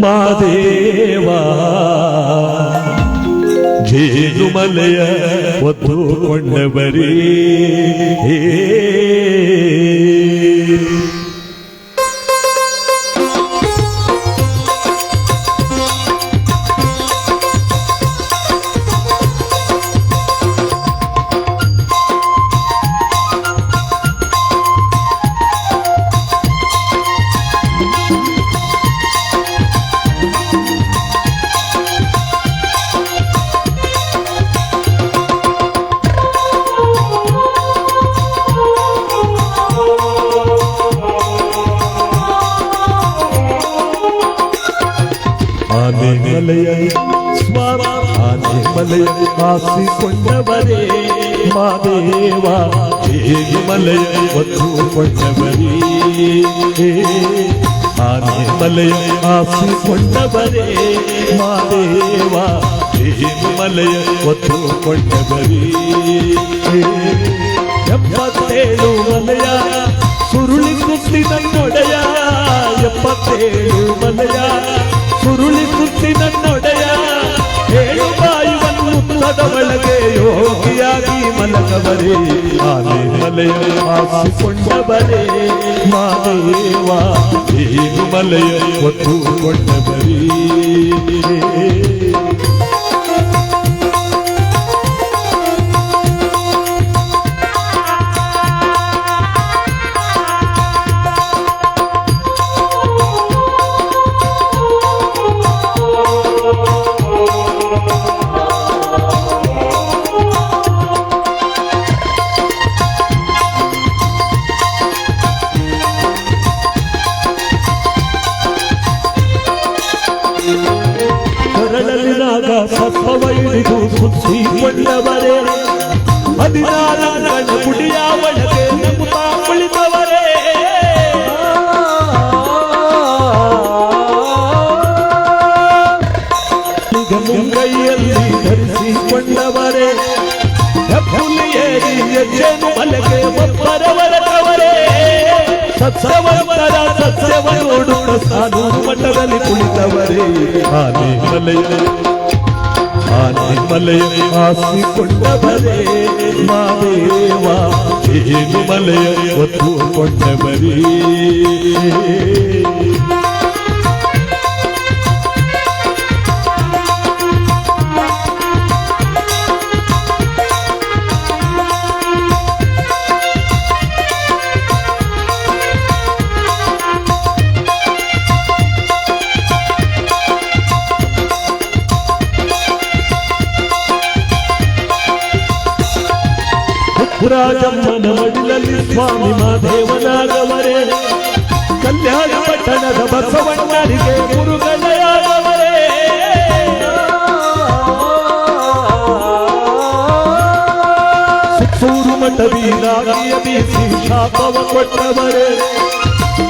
ಮಾದೇವ ಜೇನುಮಲೆಯ ಹೊತ್ತುಕೊಂಡವರೇ ಆನೆಮಲೆಯ ಸ್ವಾಮಿ ಆನೆಮಲೆಯ ಆಸಿಕೊಂಡವರೇ ಮಾದೇವ ಜೇನುಮಲೆಯ ಹೊತ್ತುಕೊಂಡವರೇ ಆನೆಮಲೆಯ ಆಸಿಕೊಂಡವರೇ ಮಾದೇವ ಜೇನುಮಲೆಯ ಹೊತ್ತುಕೊಂಡವರೇ 77 ಮಲೆಯ ಸುರುಳಿ ಸುತ್ತಿದ ನೊಡೆಯ 77 ಮಲೆಯ ಸುರುಳಿ ಸುತ್ತಿನ ನೊಡೆಯ 7 ಬಾಯುವನ್ನು ಮುತ್ತದ ಒಳಗೆ ಯೋಗಿಯಾಗಿ ಮಲಗವರೇ ಆನೆಮಲೆಯ ಆಸಿಕೊಂಡವರೇ ಮಾದೇವ ಜೇನುಮಲೆಯ ಹೊತ್ತುಕೊಂಡವರೇ ಕರಳಲಿನಾಗ ಸತ್ವವ ಹಿಡಿದು ಸುತ್ತಿಕೊಂಡವರೇ 14 ಗುಡಿಯ ಒಳಗೆ ನಂಬುತ್ತಾ ಕುಳಿತವರೇ ಮುಂಗೈಯಲ್ಲಿ ಧರಿಸಿಕೊಂಡವರೇ ಹೆಬ್ಬುಲಿಯೇರಿ ಜೇನುಮಲೆಗೆ ಒಬ್ಬರವರವರೇ ಸತ್ಸವಂತರ ಸತ್ಯವ ನೋಡುತ್ತ ಸಾಧು ಮಠದಲ್ಲಿ ಕುಳಿತವರೇ ಆನೆಮಲೆಯ ಆಸಿಕೊಂಡವರೇ ಮಾದೇವ ಜೇನುಮಲೆಯ ಹೊತ್ತುಕೊಂಡವರೇ ರಾಜಮ್ಮನ ಮಡಿಲಲ್ಲಿ ಸ್ವಾಮಿ ಮಾದೇವನಾಗವರೇ ಕಲ್ಯಾಣ ಪಟ್ಟಣದ ಬಸವಣ್ಣರಿಗೆ ಗುರುಗಳಾಗವರೇ ಸುತ್ತೂರು ಮಠವೀರಾಗಿಯ ಬೀಸಿ ಶಾಪವ ಕೊಟ್ಟವರೇ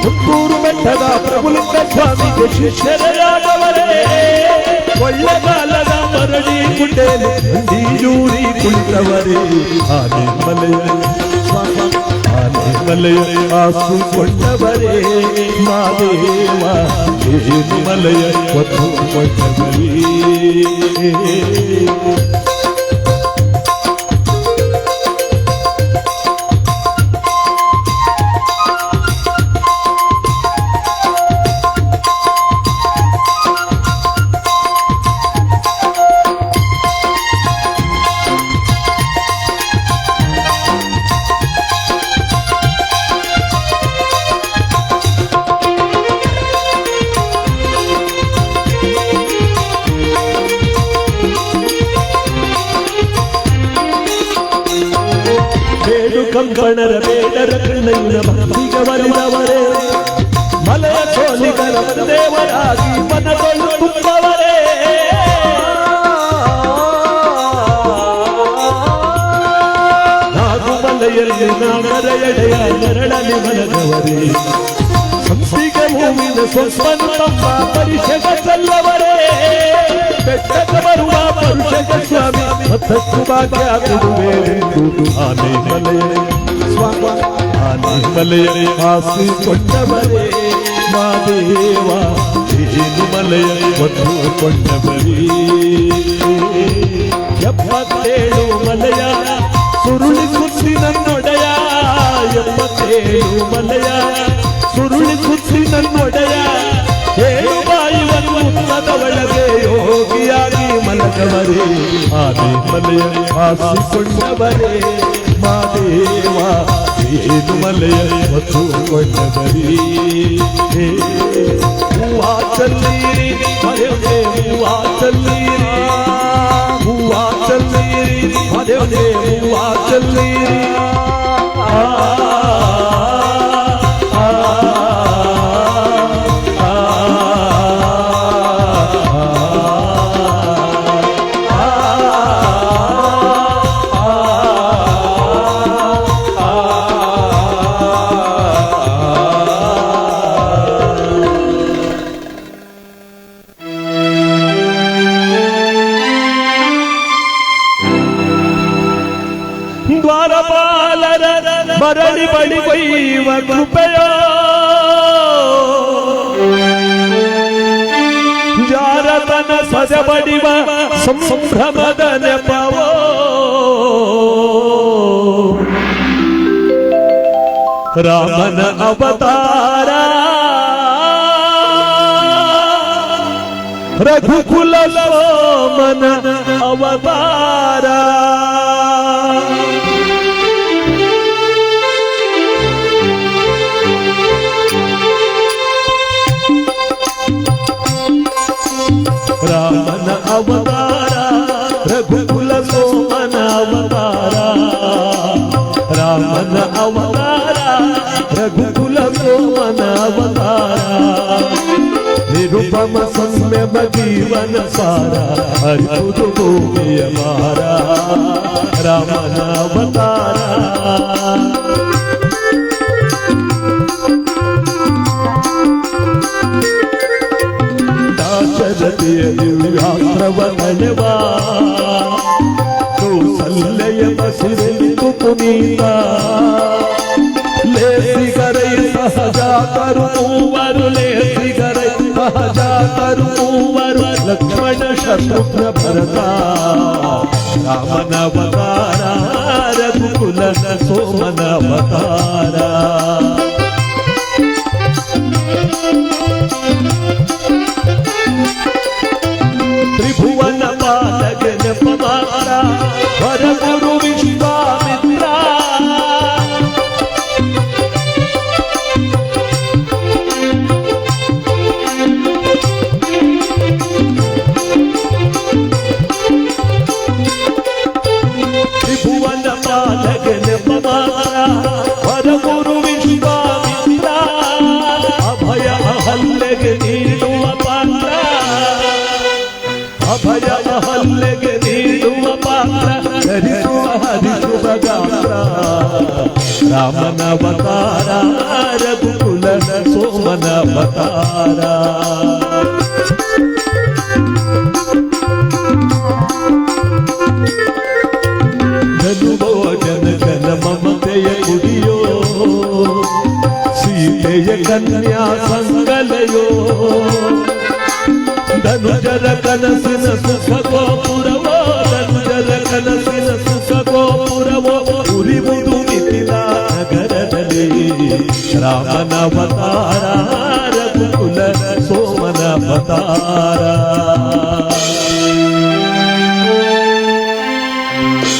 ಪುತ್ತೂರು ಬೆಟ್ಟದ ಪ್ರಭುಲಿಂಗ ಸ್ವಾಮಿಗೆ ಶಿಷ್ಯರಾಗವರೇ ಕೊಳ್ಳಗಾಲದ ಮರಳಿ ಗುಡ್ಡೆಯಲ್ಲಿ ಜೂರಿ ಕುಳಿತವರೇ ಆನೆಮಲೆಯ ಆಸಿಕೊಂಡವರೇ ಮಾದೇವ ಜೇನುಮಲೆಯ ಹೊತ್ತುಕೊಂಡವರೇ ಕಂಕಣರ ಬೇಡರ ಕಣ್ಣಯ್ಯನ ಭಕ್ತಿಗೆ ಒಲಿದವರೇ ಮಲೆಯ ಸೋಲಿಗರ ದೇವರಾಗಿ ಮನಗಳು ತುಂಬವರೇ ನಾಗುಮಲೆಯಲ್ಲಿ ನಾಗರ ಎಡೆಯ ನೆರಳಲ್ಲಿ ಮಲಗವರೇ ಸಂಸಿಗೆ ಭೂಮಿನ ಸ್ವಸ್ಪನು ತಮ್ಮ ಪರಿಷಗ ಸಲ್ಲವರೇ ಬೆಟ್ಟಕ್ಕೆ ಬರುವ ಪರುಷಗ ಸ್ವಾಮಿ ಮತ್ತಷ್ಟು ಭಾಗ್ಯ ಕೊಡುವೆಂದು ಆನೆಮಲೆಯ ಆಸಿಕೊಂಡವರೇ ಮಾದೇವ ಜೇನುಮಲೆಯ ಮಲೆಯ ಹೊತ್ತುಕೊಂಡವರೇ 77 ಮಲೆಯ ಸುರುಳಿ ಸುತ್ತಿ ನನ್ನೊಡೆಯ 77 ಮಲೆಯ ಸುರುಳಿ ಸುತ್ತಿ ನನ್ನೊಡೆಯ 7 ಬಾಯಿವನ್ನು ಮುತ್ತದ ಒಳಗೆ ಯೋಗಿಯಾಗಿ ಮಲಗವರೇ ಆನೆ ಮಲೆಯ ಹಾಸಿಕೊಂಡವರೇ ಮಾದೇವ 7 ಮಲೆಯ ಹೊತ್ತುಕೊಂಡವರೇ ಹೂವಾ ಚಲ್ಲೀರಿ ಮರೆಯದೆ ಹೂವಾ ಚಲ್ಲೀರಿ ಹೂವಾ ಚಲ್ಲೀರಿ ಮರೆಯದೆ ಹೂವಾ ಚಲ್ಲೀರಿ ದ್ವಾರಪಾಲರ ಮರಳಿ ಬಳಿಗೈವ ಕೃಪೆಯ ಜಾರತನ ಸದಬಡಿವ ಸಂಭ್ರಮದ ನೆಪವೋ ರಾಮನ ಅವತಾರ ರಘುಕುಲ ಸೋಮನ ಅವತಾರ ರಾಮನ ಅವತಾರ ರಘುಕುಲ ಸೋಮನ ಅವತಾರ ರಾಮನ ಅವತಾರ ರಘುಕುಲ ಸೋಮನ ಅವತಾರ ನಿರುಪಮ ಸಂಯಮ ಜೀವನ ಸಾರ ಹರಿದು ಭೂಮಿಯ ಮಾರ ರಾಮನ ಅವತಾರ ದಾಶರಥಿಯ ದಿವ್ಯಾಸ್ತ್ರವ ತಳೆವ ಕೌಸಲ್ಯ ಬಸಿರೆಂದು ಪುನೀತ ಲೇಸಿಗರೈ ಸಹಜಾತರು ಮೂವರು ಲೇಸಿಗರೈ ಸಹಜಾತರು ಮೂವರು ಲಕ್ಷ್ಮಣ ಶತ್ರುಘ್ನ ಭರತ ರಾಮನ ಅವತಾರ ರಘುಕುಲ ಸೋಮನ ಅವತಾರ ತ್ರಿಭುವನ ಪಾಲಕನ ಪವಾರ ವರಗುರು ವಿಶ್ವಾಮಿತ್ರ ತ್ರಿಭುವನ ಪಾಲಕನ ಪವಾರ ವರಗುರು ವಿಶ್ವಾಮಿತ್ರ ಅಭಯ ಅಹಲ್ಯೆಗೆ ನೀಡುವ ಪಾತ್ರ ಅಭಯ ಅಹಲ್ಯೆಗೆ ನೀಡುವ ಪಾತ್ರ ಧರಿಸುವ ಹರಿಸುವ ಗಾತ್ರ ರಾಮನ ಅವತಾರ ರಘುಕುಲ ಸೋಮನ ಅವತಾರ ಧನುವೋ ಜನಕನ ಮಮತೆಯ ಕುಡಿಯೋ ಸೀತೆಯ ಕನ್ಯಾ ಸಂಗಲಯೋ ಧನುಜರ ಕನಸಿನ ಸುಖ ಗೋಪುರವೋ ಧನುಜರ ಕನಸಿನ ಸುಖ ಗೋಪುರವೋ ಉರಿವುದು ಮಿಥಿಲ ನಗರದಲ್ಲಿ ರಾಮನ ಅವತಾರ ರಘುಕುಲ ಸೋಮನ ಅವತಾರ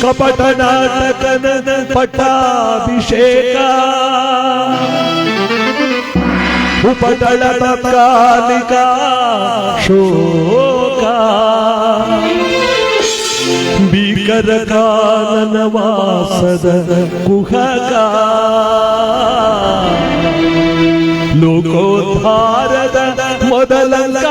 ಕಪಟ ನಾಟಕನ ಪಟ್ಟಾಭಿಷೇಕ ಉಪಟಳ ಕಾಲಿಕ ಶೋಕ ಭೀಕರ ಕಾನನ ವಾಸದ ಕುಹಕ ಲೋಕೋದ್ಧಾರದ ಮೊದಲಂಗ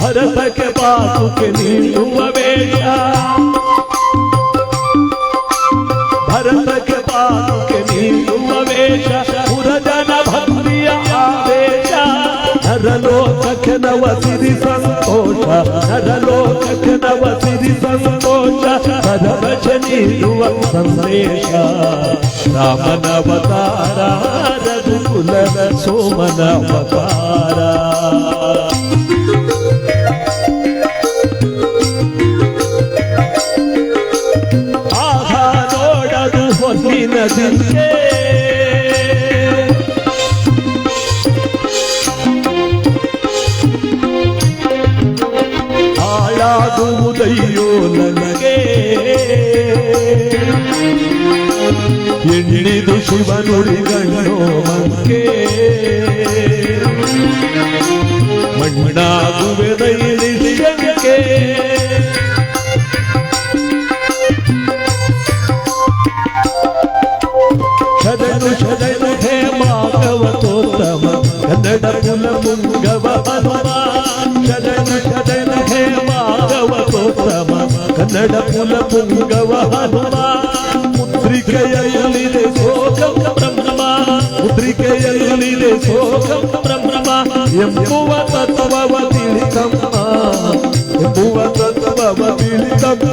ಭರತಕ್ಕೆ ಪಾತುಕೆ ನೀಡುವ ವೇಷ ಭರತಕ್ಕೆ ಪಾತುಕೆ ನೀಡುವ ವೇಷ ಪುರಜನ ಭಕ್ತಿಯ ಆದೇಶ ನರಲೋಕಕ್ಕೆ ನವ ಸಿರಿ ಸಂತೋಷ ನರಲೋಕಕ್ಕೆ ನವ ಸಿರಿ ಸಂತೋಷ ಭರತ ನೀಡುವ ಸಂದೇಶ ರಾಮನ ಅವತಾರ ರಘುಕುಲದ ಸೋಮನ ಅವತಾರ ಆಹಾ ನೋಡದು ಹೊನ್ನಿನ ದಿಲ್ಲೆ ಹಾಳಾಗುವುದಯ್ಯೋ ನನಗೆ ಎಣ್ಣಿದು ಶಿವನುಡಿಗಣ್ಣೋ ಮಂಕೆ ಮಣ್ಣಾಗುವೆ ದೈನಿ ಶಂಕೆ ಶದನು ಶದನು ಹೇ ಮಾಧವತೋತ್ತಮ ಕನ್ನಡ ಕುಲ ಮುಂಗವ ಹನುಮ ಶದನು ಶದನು ಹೇ ಮಾಧವತೋತ್ತಮ ಕನ್ನಡ ಕುಲ ಮುಂಗವ ಹನುಮ ಮುದ್ರಿಕೆಯಲ್ಲಿದೆ ಸೋಗಂ ಬ್ರಹ್ಮ ಮುದ್ರಿಕೆಯಲ್ಲಿದೆ ಸೋಗಂ ಬ್ರಹ್ಮ ಎಂಬುವ ತತ್ವವ ತಿಳಿತಮ್ಮ ಎಂಬುವ ತತ್ವವ ತಿಳಿತಮ್ಮ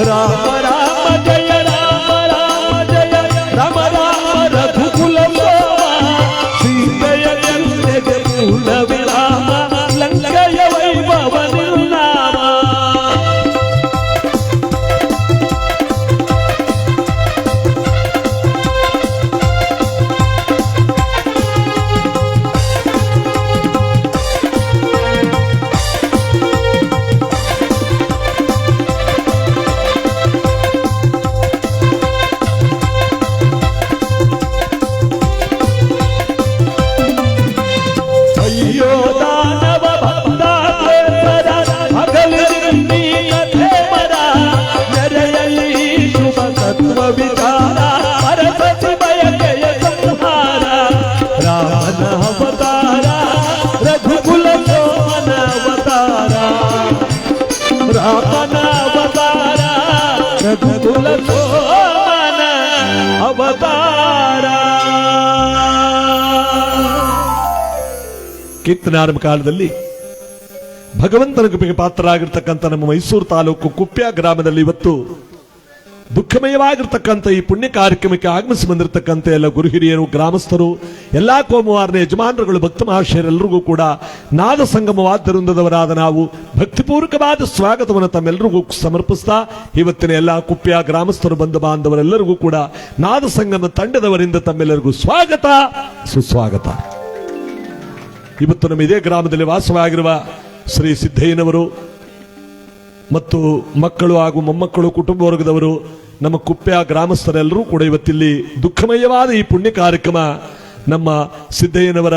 ರಾಮ ರಾಮ ಜಯ ರಾಮ ರಾಮ ಜಯ ರಾಮ ರಾಮ ರಘುಕುಲ ಸೀತೆಯ ಕಲ್ಲೆಗೆ ಮೂಲ ವಿರಾಮ ಲಂಕೆಯ ವೈಭವ ನಿರ್ನಾಮ ವಿಚಾರ ಪರಸತಿ ಬಯಕೆಯ ಸಂಹಾರ ರಾಮನ ಅವತಾರ ರಘುಕುಲ ಸೋಮನ ಅವತಾರ ರಾಮನ ಅವತಾರ ರಘುಕುಲ ಸೋಮನ ಅವತಾರ ಕೀರ್ತನೆ ಆರಂಭ ಕಾಲದಲ್ಲಿ ಭಗವಂತನ ಕೃಪೆಗೆ ಪಾತ್ರರಾಗಿರ್ತಕ್ಕಂಥ ನಮ್ಮ ಮೈಸೂರು ತಾಲೂಕು ಕುಪ್ಯ ಗ್ರಾಮದಲ್ಲಿ ಇವತ್ತು ದುಃಖಮಯವಾಗಿರ್ತಕ್ಕಂಥ ಈ ಪುಣ್ಯ ಕಾರ್ಯಕ್ರಮಕ್ಕೆ ಆಗಮಿಸಿ ಬಂದಿರತಕ್ಕಂಥ ಎಲ್ಲ ಗುರು ಹಿರಿಯರು ಗ್ರಾಮಸ್ಥರು ಎಲ್ಲಾ ಕೋಮುವಾರನ ಯಜಮಾನರುಗಳು ಭಕ್ತ ಮಹಾಶಯರೆಲ್ಲರಿಗೂ ಕೂಡ ನಾದ ಸಂಗಮ ವಾದ್ಯವೃಂದದವರಾದ ನಾವು ಭಕ್ತಿಪೂರ್ವಕವಾದ ಸ್ವಾಗತವನ್ನು ತಮ್ಮೆಲ್ಲರಿಗೂ ಸಮರ್ಪಿಸ್ತಾ ಇವತ್ತಿನ ಎಲ್ಲ ಕುಪ್ಯ ಗ್ರಾಮಸ್ಥರು ಬಂಧು ಬಾಂಧವರೆಲ್ಲರಿಗೂ ಕೂಡ ನಾದ ಸಂಗಮ ತಂಡದವರಿಂದ ತಮ್ಮೆಲ್ಲರಿಗೂ ಸ್ವಾಗತ ಸುಸ್ವಾಗತ. ಇವತ್ತು ನಮ್ಮ ಇದೇ ಗ್ರಾಮದಲ್ಲಿ ವಾಸವಾಗಿರುವ ಶ್ರೀ ಸಿದ್ದಯ್ಯನವರು ಮತ್ತು ಮಕ್ಕಳು ಹಾಗೂ ಮೊಮ್ಮಕ್ಕಳು ಕುಟುಂಬ ವರ್ಗದವರು ನಮ್ಮ ಕುಪ್ಯ ಗ್ರಾಮಸ್ಥರೆಲ್ಲರೂ ಕೂಡ ಇವತ್ತಿಲ್ಲಿ ದುಃಖಮಯವಾದ ಈ ಪುಣ್ಯ ಕಾರ್ಯಕ್ರಮ ನಮ್ಮ ಸಿದ್ದಯ್ಯನವರ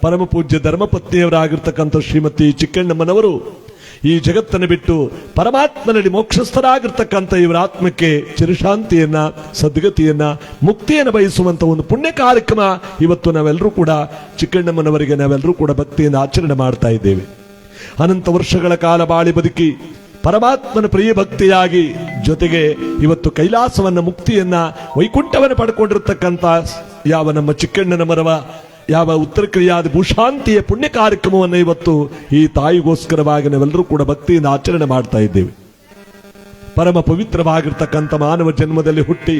ಪರಮ ಪೂಜ್ಯ ಧರ್ಮಪತ್ನಿಯವರಾಗಿರ್ತಕ್ಕಂಥ ಶ್ರೀಮತಿ ಚಿಕ್ಕಣ್ಣಮ್ಮನವರು ಈ ಜಗತ್ತನ್ನು ಬಿಟ್ಟು ಪರಮಾತ್ಮನಲ್ಲಿ ಮೋಕ್ಷಸ್ಥರಾಗಿರ್ತಕ್ಕಂಥ ಇವರ ಆತ್ಮಕ್ಕೆ ಚಿರಶಾಂತಿಯನ್ನ ಸದ್ಗತಿಯನ್ನ ಮುಕ್ತಿಯನ್ನು ಬಯಸುವಂತ ಒಂದು ಪುಣ್ಯ ಕಾರ್ಯಕ್ರಮ ಇವತ್ತು ನಾವೆಲ್ಲರೂ ಕೂಡ ಚಿಕ್ಕಣ್ಣಮ್ಮನವರಿಗೆ ನಾವೆಲ್ಲರೂ ಕೂಡ ಭಕ್ತಿಯಿಂದ ಆಚರಣೆ ಮಾಡ್ತಾ ಇದ್ದೇವೆ. ಅನಂತ ವರ್ಷಗಳ ಕಾಲ ಬಾಳಿ ಬದುಕಿ ಪರಮಾತ್ಮನ ಪ್ರಿಯ ಭಕ್ತಿಯಾಗಿ ಜೊತೆಗೆ ಇವತ್ತು ಕೈಲಾಸವನ್ನ ಮುಕ್ತಿಯನ್ನ ವೈಕುಂಠವನ್ನು ಪಡ್ಕೊಂಡಿರ್ತಕ್ಕಂಥ ಯಾವ ನಮ್ಮ ಚಿಕ್ಕಣ್ಣನ ಮರವ ಯಾವ ಉತ್ತರ ಕ್ರಿಯಾದ ಭೂಶಾಂತಿಯ ಪುಣ್ಯ ಕಾರ್ಯಕ್ರಮವನ್ನು ಇವತ್ತು ಈ ತಾಯಿಗೋಸ್ಕರವಾಗಿ ನಾವೆಲ್ಲರೂ ಕೂಡ ಭಕ್ತಿಯಿಂದ ಆಚರಣೆ ಮಾಡ್ತಾ ಇದ್ದೇವೆ. ಪರಮ ಪವಿತ್ರವಾಗಿರ್ತಕ್ಕಂಥ ಮಾನವ ಜನ್ಮದಲ್ಲಿ ಹುಟ್ಟಿ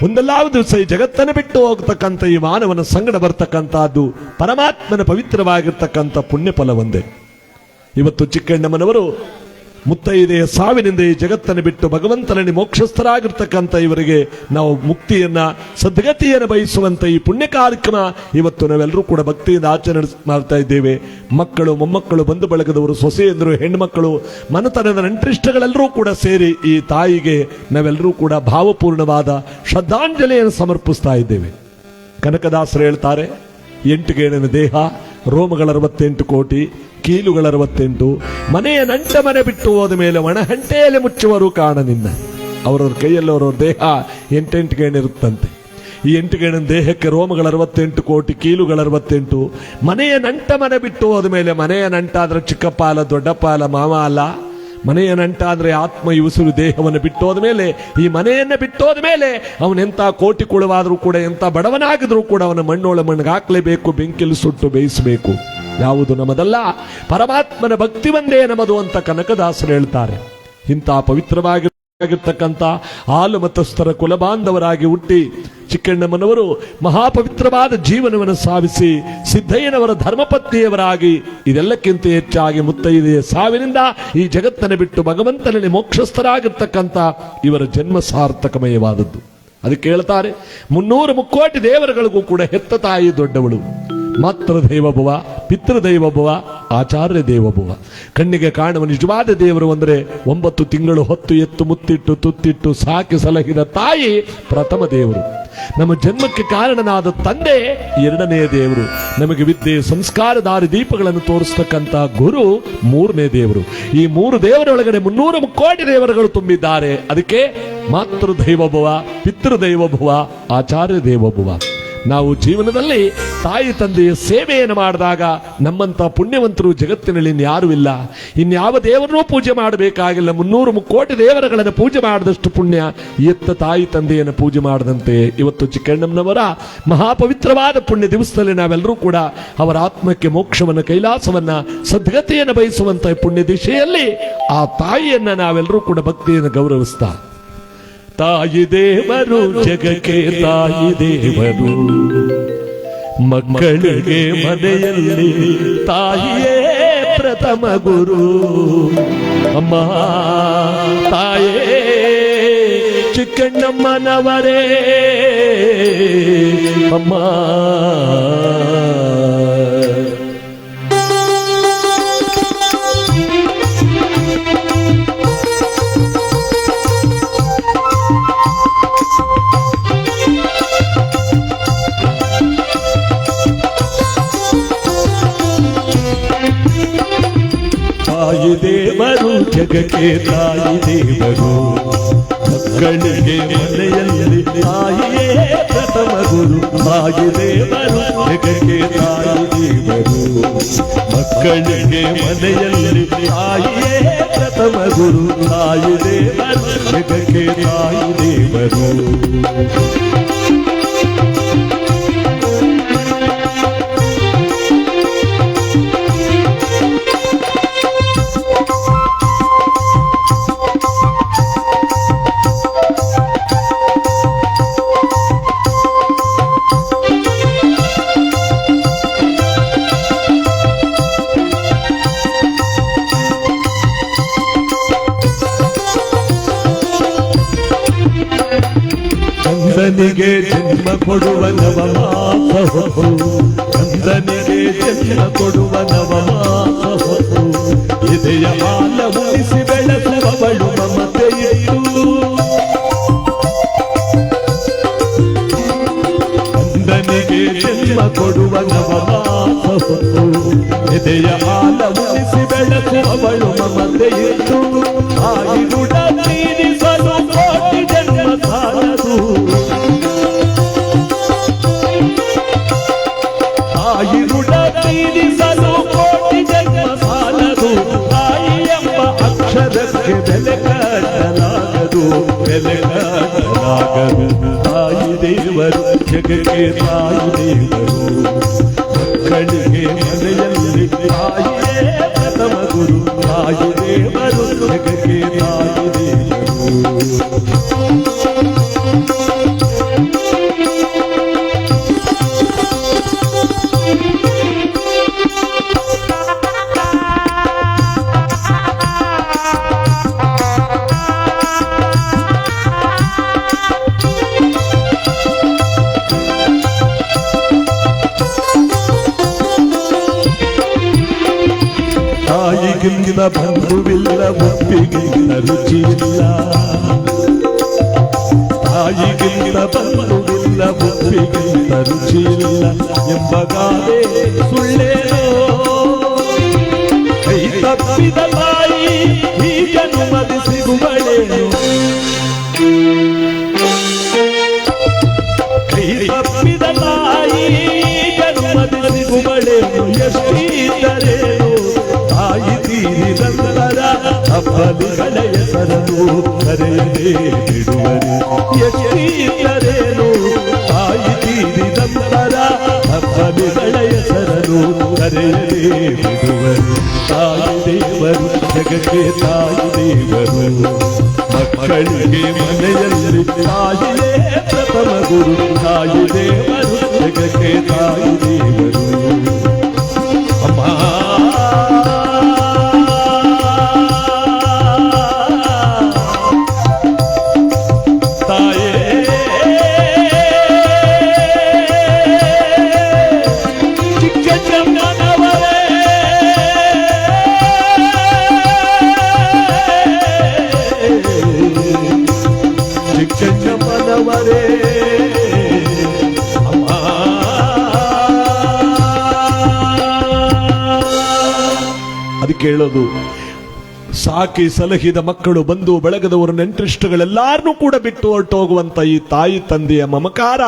ಒಂದೆಲ್ಲಾವ ದಿವಸ ಈ ಜಗತ್ತನ್ನು ಬಿಟ್ಟು ಹೋಗ್ತಕ್ಕಂಥ ಈ ಮಾನವನ ಸಂಗಡ ಬರ್ತಕ್ಕಂಥದ್ದು ಪರಮಾತ್ಮನ ಪವಿತ್ರವಾಗಿರ್ತಕ್ಕಂಥ ಪುಣ್ಯ ಫಲ ಒಂದೇ. ಇವತ್ತು ಚಿಕ್ಕಣ್ಣಮ್ಮನವರು ಮುತ್ತೈದೆಯ ಸಾವಿನಿಂದ ಈ ಜಗತ್ತನ್ನು ಬಿಟ್ಟು ಭಗವಂತನಲ್ಲಿ ಮೋಕ್ಷಸ್ಥರಾಗಿರ್ತಕ್ಕಂಥ ಇವರಿಗೆ ನಾವು ಮುಕ್ತಿಯನ್ನ ಸದ್ಗತಿಯನ್ನು ಬಯಸುವಂತ ಈ ಪುಣ್ಯ ಕಾರ್ಯಕ್ರಮ ಇವತ್ತು ನಾವೆಲ್ಲರೂ ಕೂಡ ಭಕ್ತಿಯಿಂದ ಆಚರಣೆ ಮಾಡ್ತಾ ಇದ್ದೇವೆ. ಮಕ್ಕಳು ಮೊಮ್ಮಕ್ಕಳು ಬಂಧು ಬಳಗದವರು ಸೊಸೆಯಂದರು ಹೆಣ್ಮಕ್ಕಳು ಮನತನದ ನಂಟರಿಷ್ಟಗಳೆಲ್ಲರೂ ಕೂಡ ಸೇರಿ ಈ ತಾಯಿಗೆ ನಾವೆಲ್ಲರೂ ಕೂಡ ಭಾವಪೂರ್ಣವಾದ ಶ್ರದ್ಧಾಂಜಲಿಯನ್ನು ಸಮರ್ಪಿಸ್ತಾ ಇದ್ದೇವೆ. ಕನಕದಾಸರು ಹೇಳ್ತಾರೆ, 8 ಗೇಣಿನ ದೇಹ, ರೋಮಗಳ 68 ಕೋಟಿ, ಕೀಲುಗಳ 68, ಮನೆಯ ನಂಟ ಮನೆ ಬಿಟ್ಟು ಹೋದ ಮೇಲೆ ಒಣಹಂಟೆಯಲ್ಲಿ ಮುಚ್ಚುವರು ಕಾಣ ನಿನ್ನ. ಅವರವ್ರ ಕೈಯಲ್ಲಿ ಅವರವ್ರ ದೇಹ 8 ಗೇಣಿರುತ್ತಂತೆ. ಈ 8 ಗೇಣಿನ ದೇಹಕ್ಕೆ ರೋಮಗಳ 68 ಕೋಟಿ, ಕೀಲುಗಳ 68, ಮನೆಯ ನಂಟ ಮನೆ ಬಿಟ್ಟು ಹೋದ ಮೇಲೆ, ಮನೆಯ ನಂಟ ಅಂದ್ರೆ ಚಿಕ್ಕಪ್ಪ ಅಲ್ಲ, ದೊಡ್ಡಪ್ಪ ಅಲ್ಲ, ಮಾವ ಅಲ್ಲ, ಮನೆಯ ನಂಟ ಅಂದ್ರೆ ಆತ್ಮ ಈ ಉಸಿರು ದೇಹವನ್ನು ಬಿಟ್ಟೋದ ಮೇಲೆ, ಈ ಮನೆಯನ್ನ ಬಿಟ್ಟೋದ ಮೇಲೆ ಅವನೆಂತ ಕೋಟಿ ಕುಳವಾದ್ರೂ ಕೂಡ, ಎಂತ ಬಡವನಾಗಿದ್ರೂ ಕೂಡ ಅವನ ಮಣ್ಣೊಳ ಮಣ್ಣಿಗೆ ಹಾಕ್ಲೇಬೇಕು, ಬೆಂಕಿಯಲ್ಲಿ ಸುಟ್ಟು ಬೇಯಿಸಬೇಕು. ಯಾವುದು ನಮ್ಮದಲ್ಲ, ಪರಮಾತ್ಮನ ಭಕ್ತಿ ಒಂದೇ ನಮ್ಮದು ಅಂತ ಕನಕದಾಸರು ಹೇಳ್ತಾರೆ. ಇಂಥ ಪವಿತ್ರವಾಗಿರ್ತಕ್ಕಂಥ ಹಾಲು ಮತಸ್ಥರ ಕುಲಬಾಂಧವರಾಗಿ ಹುಟ್ಟಿ ಚಿಕ್ಕಣ್ಣಮ್ಮನವರು ಮಹಾಪವಿತ್ರವಾದ ಜೀವನವನ್ನು ಸಾಗಿಸಿ ಸಿದ್ದಯ್ಯನವರ ಧರ್ಮಪತ್ನಿಯವರಾಗಿ, ಇದೆಲ್ಲಕ್ಕಿಂತ ಹೆಚ್ಚಾಗಿ ಮುತ್ತೈದೆಯ ಸಾವಿನಿಂದ ಈ ಜಗತ್ತನ್ನು ಬಿಟ್ಟು ಭಗವಂತನಲ್ಲಿ ಮೋಕ್ಷಸ್ಥರಾಗಿರ್ತಕ್ಕಂಥ ಇವರ ಜನ್ಮ ಸಾರ್ಥಕಮಯವಾದದ್ದು. ಅದಕ್ಕೆ ಹೇಳ್ತಾರೆ, 300 ಮುಕ್ಕೋಟಿ ದೇವರುಗಳಿಗೂ ಕೂಡ ಹೆತ್ತ ತಾಯಿ ದೊಡ್ಡವಳು. ಮಾತೃ ದೇವಭುವ, ಪಿತೃದೈವಭುವ, ಆಚಾರ್ಯ ದೇವಭುವ. ಕಣ್ಣಿಗೆ ಕಾಣುವ ನಿಜವಾದ ದೇವರು ಅಂದರೆ 9 ತಿಂಗಳು ಹೊತ್ತು ಎತ್ತು ಮುತ್ತಿಟ್ಟು ತುತ್ತಿಟ್ಟು ಸಾಕಿ ಸಲಹಿದ ತಾಯಿ ಪ್ರಥಮ ದೇವರು. ನಮ್ಮ ಜನ್ಮಕ್ಕೆ ಕಾರಣನಾದ ತಂದೆ 2ನೇ ದೇವರು. ನಮಗೆ ವಿದ್ಯೆ ಸಂಸ್ಕಾರ ದಾರಿ ದೀಪಗಳನ್ನು ತೋರಿಸ್ತಕ್ಕಂಥ ಗುರು 3ನೇ ದೇವರು. ಈ 3 ದೇವರೊಳಗಡೆ 300 ಮುಕ್ಕೋಟಿ ದೇವರುಗಳು ತುಂಬಿದ್ದಾರೆ. ಅದಕ್ಕೆ ಮಾತೃದೈವಭುವ, ಪಿತೃದೈವಭುವ, ಆಚಾರ್ಯ ದೇವಭುವ. ನಾವು ಜೀವನದಲ್ಲಿ ತಾಯಿ ತಂದೆಯ ಸೇವೆಯನ್ನು ಮಾಡಿದಾಗ ನಮ್ಮಂತ ಪುಣ್ಯವಂತರು ಜಗತ್ತಿನಲ್ಲಿ ಇನ್ಯಾರೂ ಇಲ್ಲ. ಇನ್ಯಾವ ದೇವರನ್ನೂ ಪೂಜೆ ಮಾಡಬೇಕಾಗಿಲ್ಲ. 300 ಮುಕ್ಕೋಟಿ ದೇವರುಗಳನ್ನು ಪೂಜೆ ಮಾಡಿದಷ್ಟು ಪುಣ್ಯ ಎತ್ತ ತಾಯಿ ತಂದೆಯನ್ನು ಪೂಜೆ ಮಾಡದಂತೆ. ಇವತ್ತು ಚಿಕ್ಕಣ್ಣಮ್ಮನವರ ಮಹಾಪವಿತ್ರವಾದ ಪುಣ್ಯ ದಿವಸದಲ್ಲಿ ನಾವೆಲ್ಲರೂ ಕೂಡ ಅವರ ಆತ್ಮಕ್ಕೆ ಮೋಕ್ಷವನ್ನು, ಕೈಲಾಸವನ್ನ, ಸದ್ಗತಿಯನ್ನು ಬಯಸುವಂತ ಪುಣ್ಯ ದಿಶೆಯಲ್ಲಿ ಆ ತಾಯಿಯನ್ನ ನಾವೆಲ್ಲರೂ ಕೂಡ ಭಕ್ತಿಯನ್ನು ಗೌರವಿಸ್ತಾ, ತಾಯಿ ದೇವರು ಜಗಕ್ಕೆ ತಾಯಿ ದೇವರು, ಮಕ್ಕಳಿಗೆ ಮನೆಯಲ್ಲಿ ತಾಯಿಯೇ ಪ್ರಥಮ ಗುರು. ಅಮ್ಮ ತಾಯೇ ಚಿಕ್ಕಣ್ಣಮ್ಮನವರೇ ಅಮ್ಮ. ತಾಯಿ ದೇವರು ಜಗಕ್ಕೆ ತಾಯಿ ದೇವರು, ಮಕ್ಕಳಿಗೆ ಮನೆಯಲ್ಲಿ ತಾಯಿಯೇ ಪ್ರಥಮ ಗುರು. ತಾಯಿ ದೇವರು ಜಗಕ್ಕೆ ತಾಯಿ ದೇವರು, ಮಕ್ಕಳಿಗೆ ಮನೆಯಲ್ಲಿ ತಾಯಿಯೇ ಪ್ರಥಮ ಗುರು. ತಾಯಿ ದೇವರು ಜಗಕ್ಕೆ ತಾಯಿ ದೇವರು. ಕಂದನಿಗೆ ಜನ್ಮ ಕೊಡುವ ನವಮಾಸ ಹೊತ್ತು, ಕಂದನಿಗೆ ಜನ್ಮ ಕೊಡುವ ನವಮಾಸ ಹೊತ್ತು, ಎದೆಯ ಹಾಲ ಉಳಿಸಿ ಬೆಳೆಸುವವಳು ಮಮತೆಯಿಟ್ಟು. ಕಂದನಿಗೆ ಜನ್ಮ ಕೊಡುವ ನವಮಾಸ ಹೊತ್ತು, ಎದೆಯ ಹಾಲ ಉಳಿಸಿ ಬೆಳೆಸುವವಳು ಮಮತೆಯಿಟ್ಟು. ತಾಯಿ ಋಣ ತೀರಿಸಲು ಕೋಟಿ ಜನ್ಮ ಸಾಲದು, ತಾಯಿ ಋಣ ತೀರಿಸಲು ಕೋಟಿ ಜನ್ಮ ಸಾಲದು. ತಾಯಿ ಎಂಬ ಅಕ್ಷರಕ್ಕೆ ಬೆಲೆ ಕಟ್ಟಲಾಗದು, ಬೆಲೆ ಕಟ್ಟಲಾಗದು. ತಾಯಿ ದೇವರು ಜಗಕ್ಕೆ ತಾಯಿ ದೇವರು, ಮಕ್ಕಳಿಗೆ ಮನೆಯಲ್ಲಿ ತಾಯಿಯೇ ಪ್ರಥಮ ಗುರು. ತಾಯಿ ದೇವರು ಜಗಕ್ಕೆ ತಾಯಿ ದೇವರು. ತಾಯಿಗಿಂತ ಬಂಧುವಿಲ್ಲ, ಒಪ್ಪಿಗಿಂತ ರುಚಿಯಿಲ್ಲ. ತಾಯಿಗಿಂತ ಬಂಧುವಿಲ್ಲ, ಒಪ್ಪಿಗಿಂತ ರುಚಿಯಿಲ್ಲ ಎಂಬ ಗಾದೆ ಸುಳ್ಳೇನೋ. ಕೈ ತಪ್ಪಿದ ತಾಯಿ ಈ ಜನ್ಮದಿ ಸಿಗುವಳೇನು, ಕೈ ತಪ್ಪಿದ ತಾಯಿ ಜನ್ಮದಿ ಸಿಗುವಳೇನು. ಎಷ್ಟಿದ್ದರೇನು ತಾಯಿ ತೀರಿದಂತರ ಹಬ್ಬಲಿಗಳ ಹೆಸರನು ಕರೆಯದೇ ಬಿಡುವರು. ಎಷ್ಟಿದ್ದರೇನು ತಾಯಿ ತೀರಿದಂತರ ಹಬ್ಬಲಿಗಳ ಹೆಸರನು ಕರೆಯದೇ ಬಿಡುವರು ತಾಯಿ ದೇವರು ಜಗಕ್ಕೆ ತಾಯಿ ದೇವರು ಮಕ್ಕಳಿಗೆ ಮನೆಯಲ್ಲಿ ತಾಯಿಯೇ ಪ್ರಥಮ ಗುರು ತಾಯಿ ದೇವರು ಜಗಕ್ಕೆ ತಾಯಿ ದೇವರು ಅಮ್ಮ ಅದಕ್ಕೆ ಹೇಳೋದು, ಸಾಕಿ ಸಲಹಿದ ಮಕ್ಕಳು ಬಂಧು ಬಳಗದವರು ನೆಂಟರಿಷ್ಟಗಳೆಲ್ಲಾರನ್ನೂ ಕೂಡ ಬಿಟ್ಟು ಹೊರಟೋಗುವಂತ ಈ ತಾಯಿ ತಂದೆಯ ಮಮಕಾರ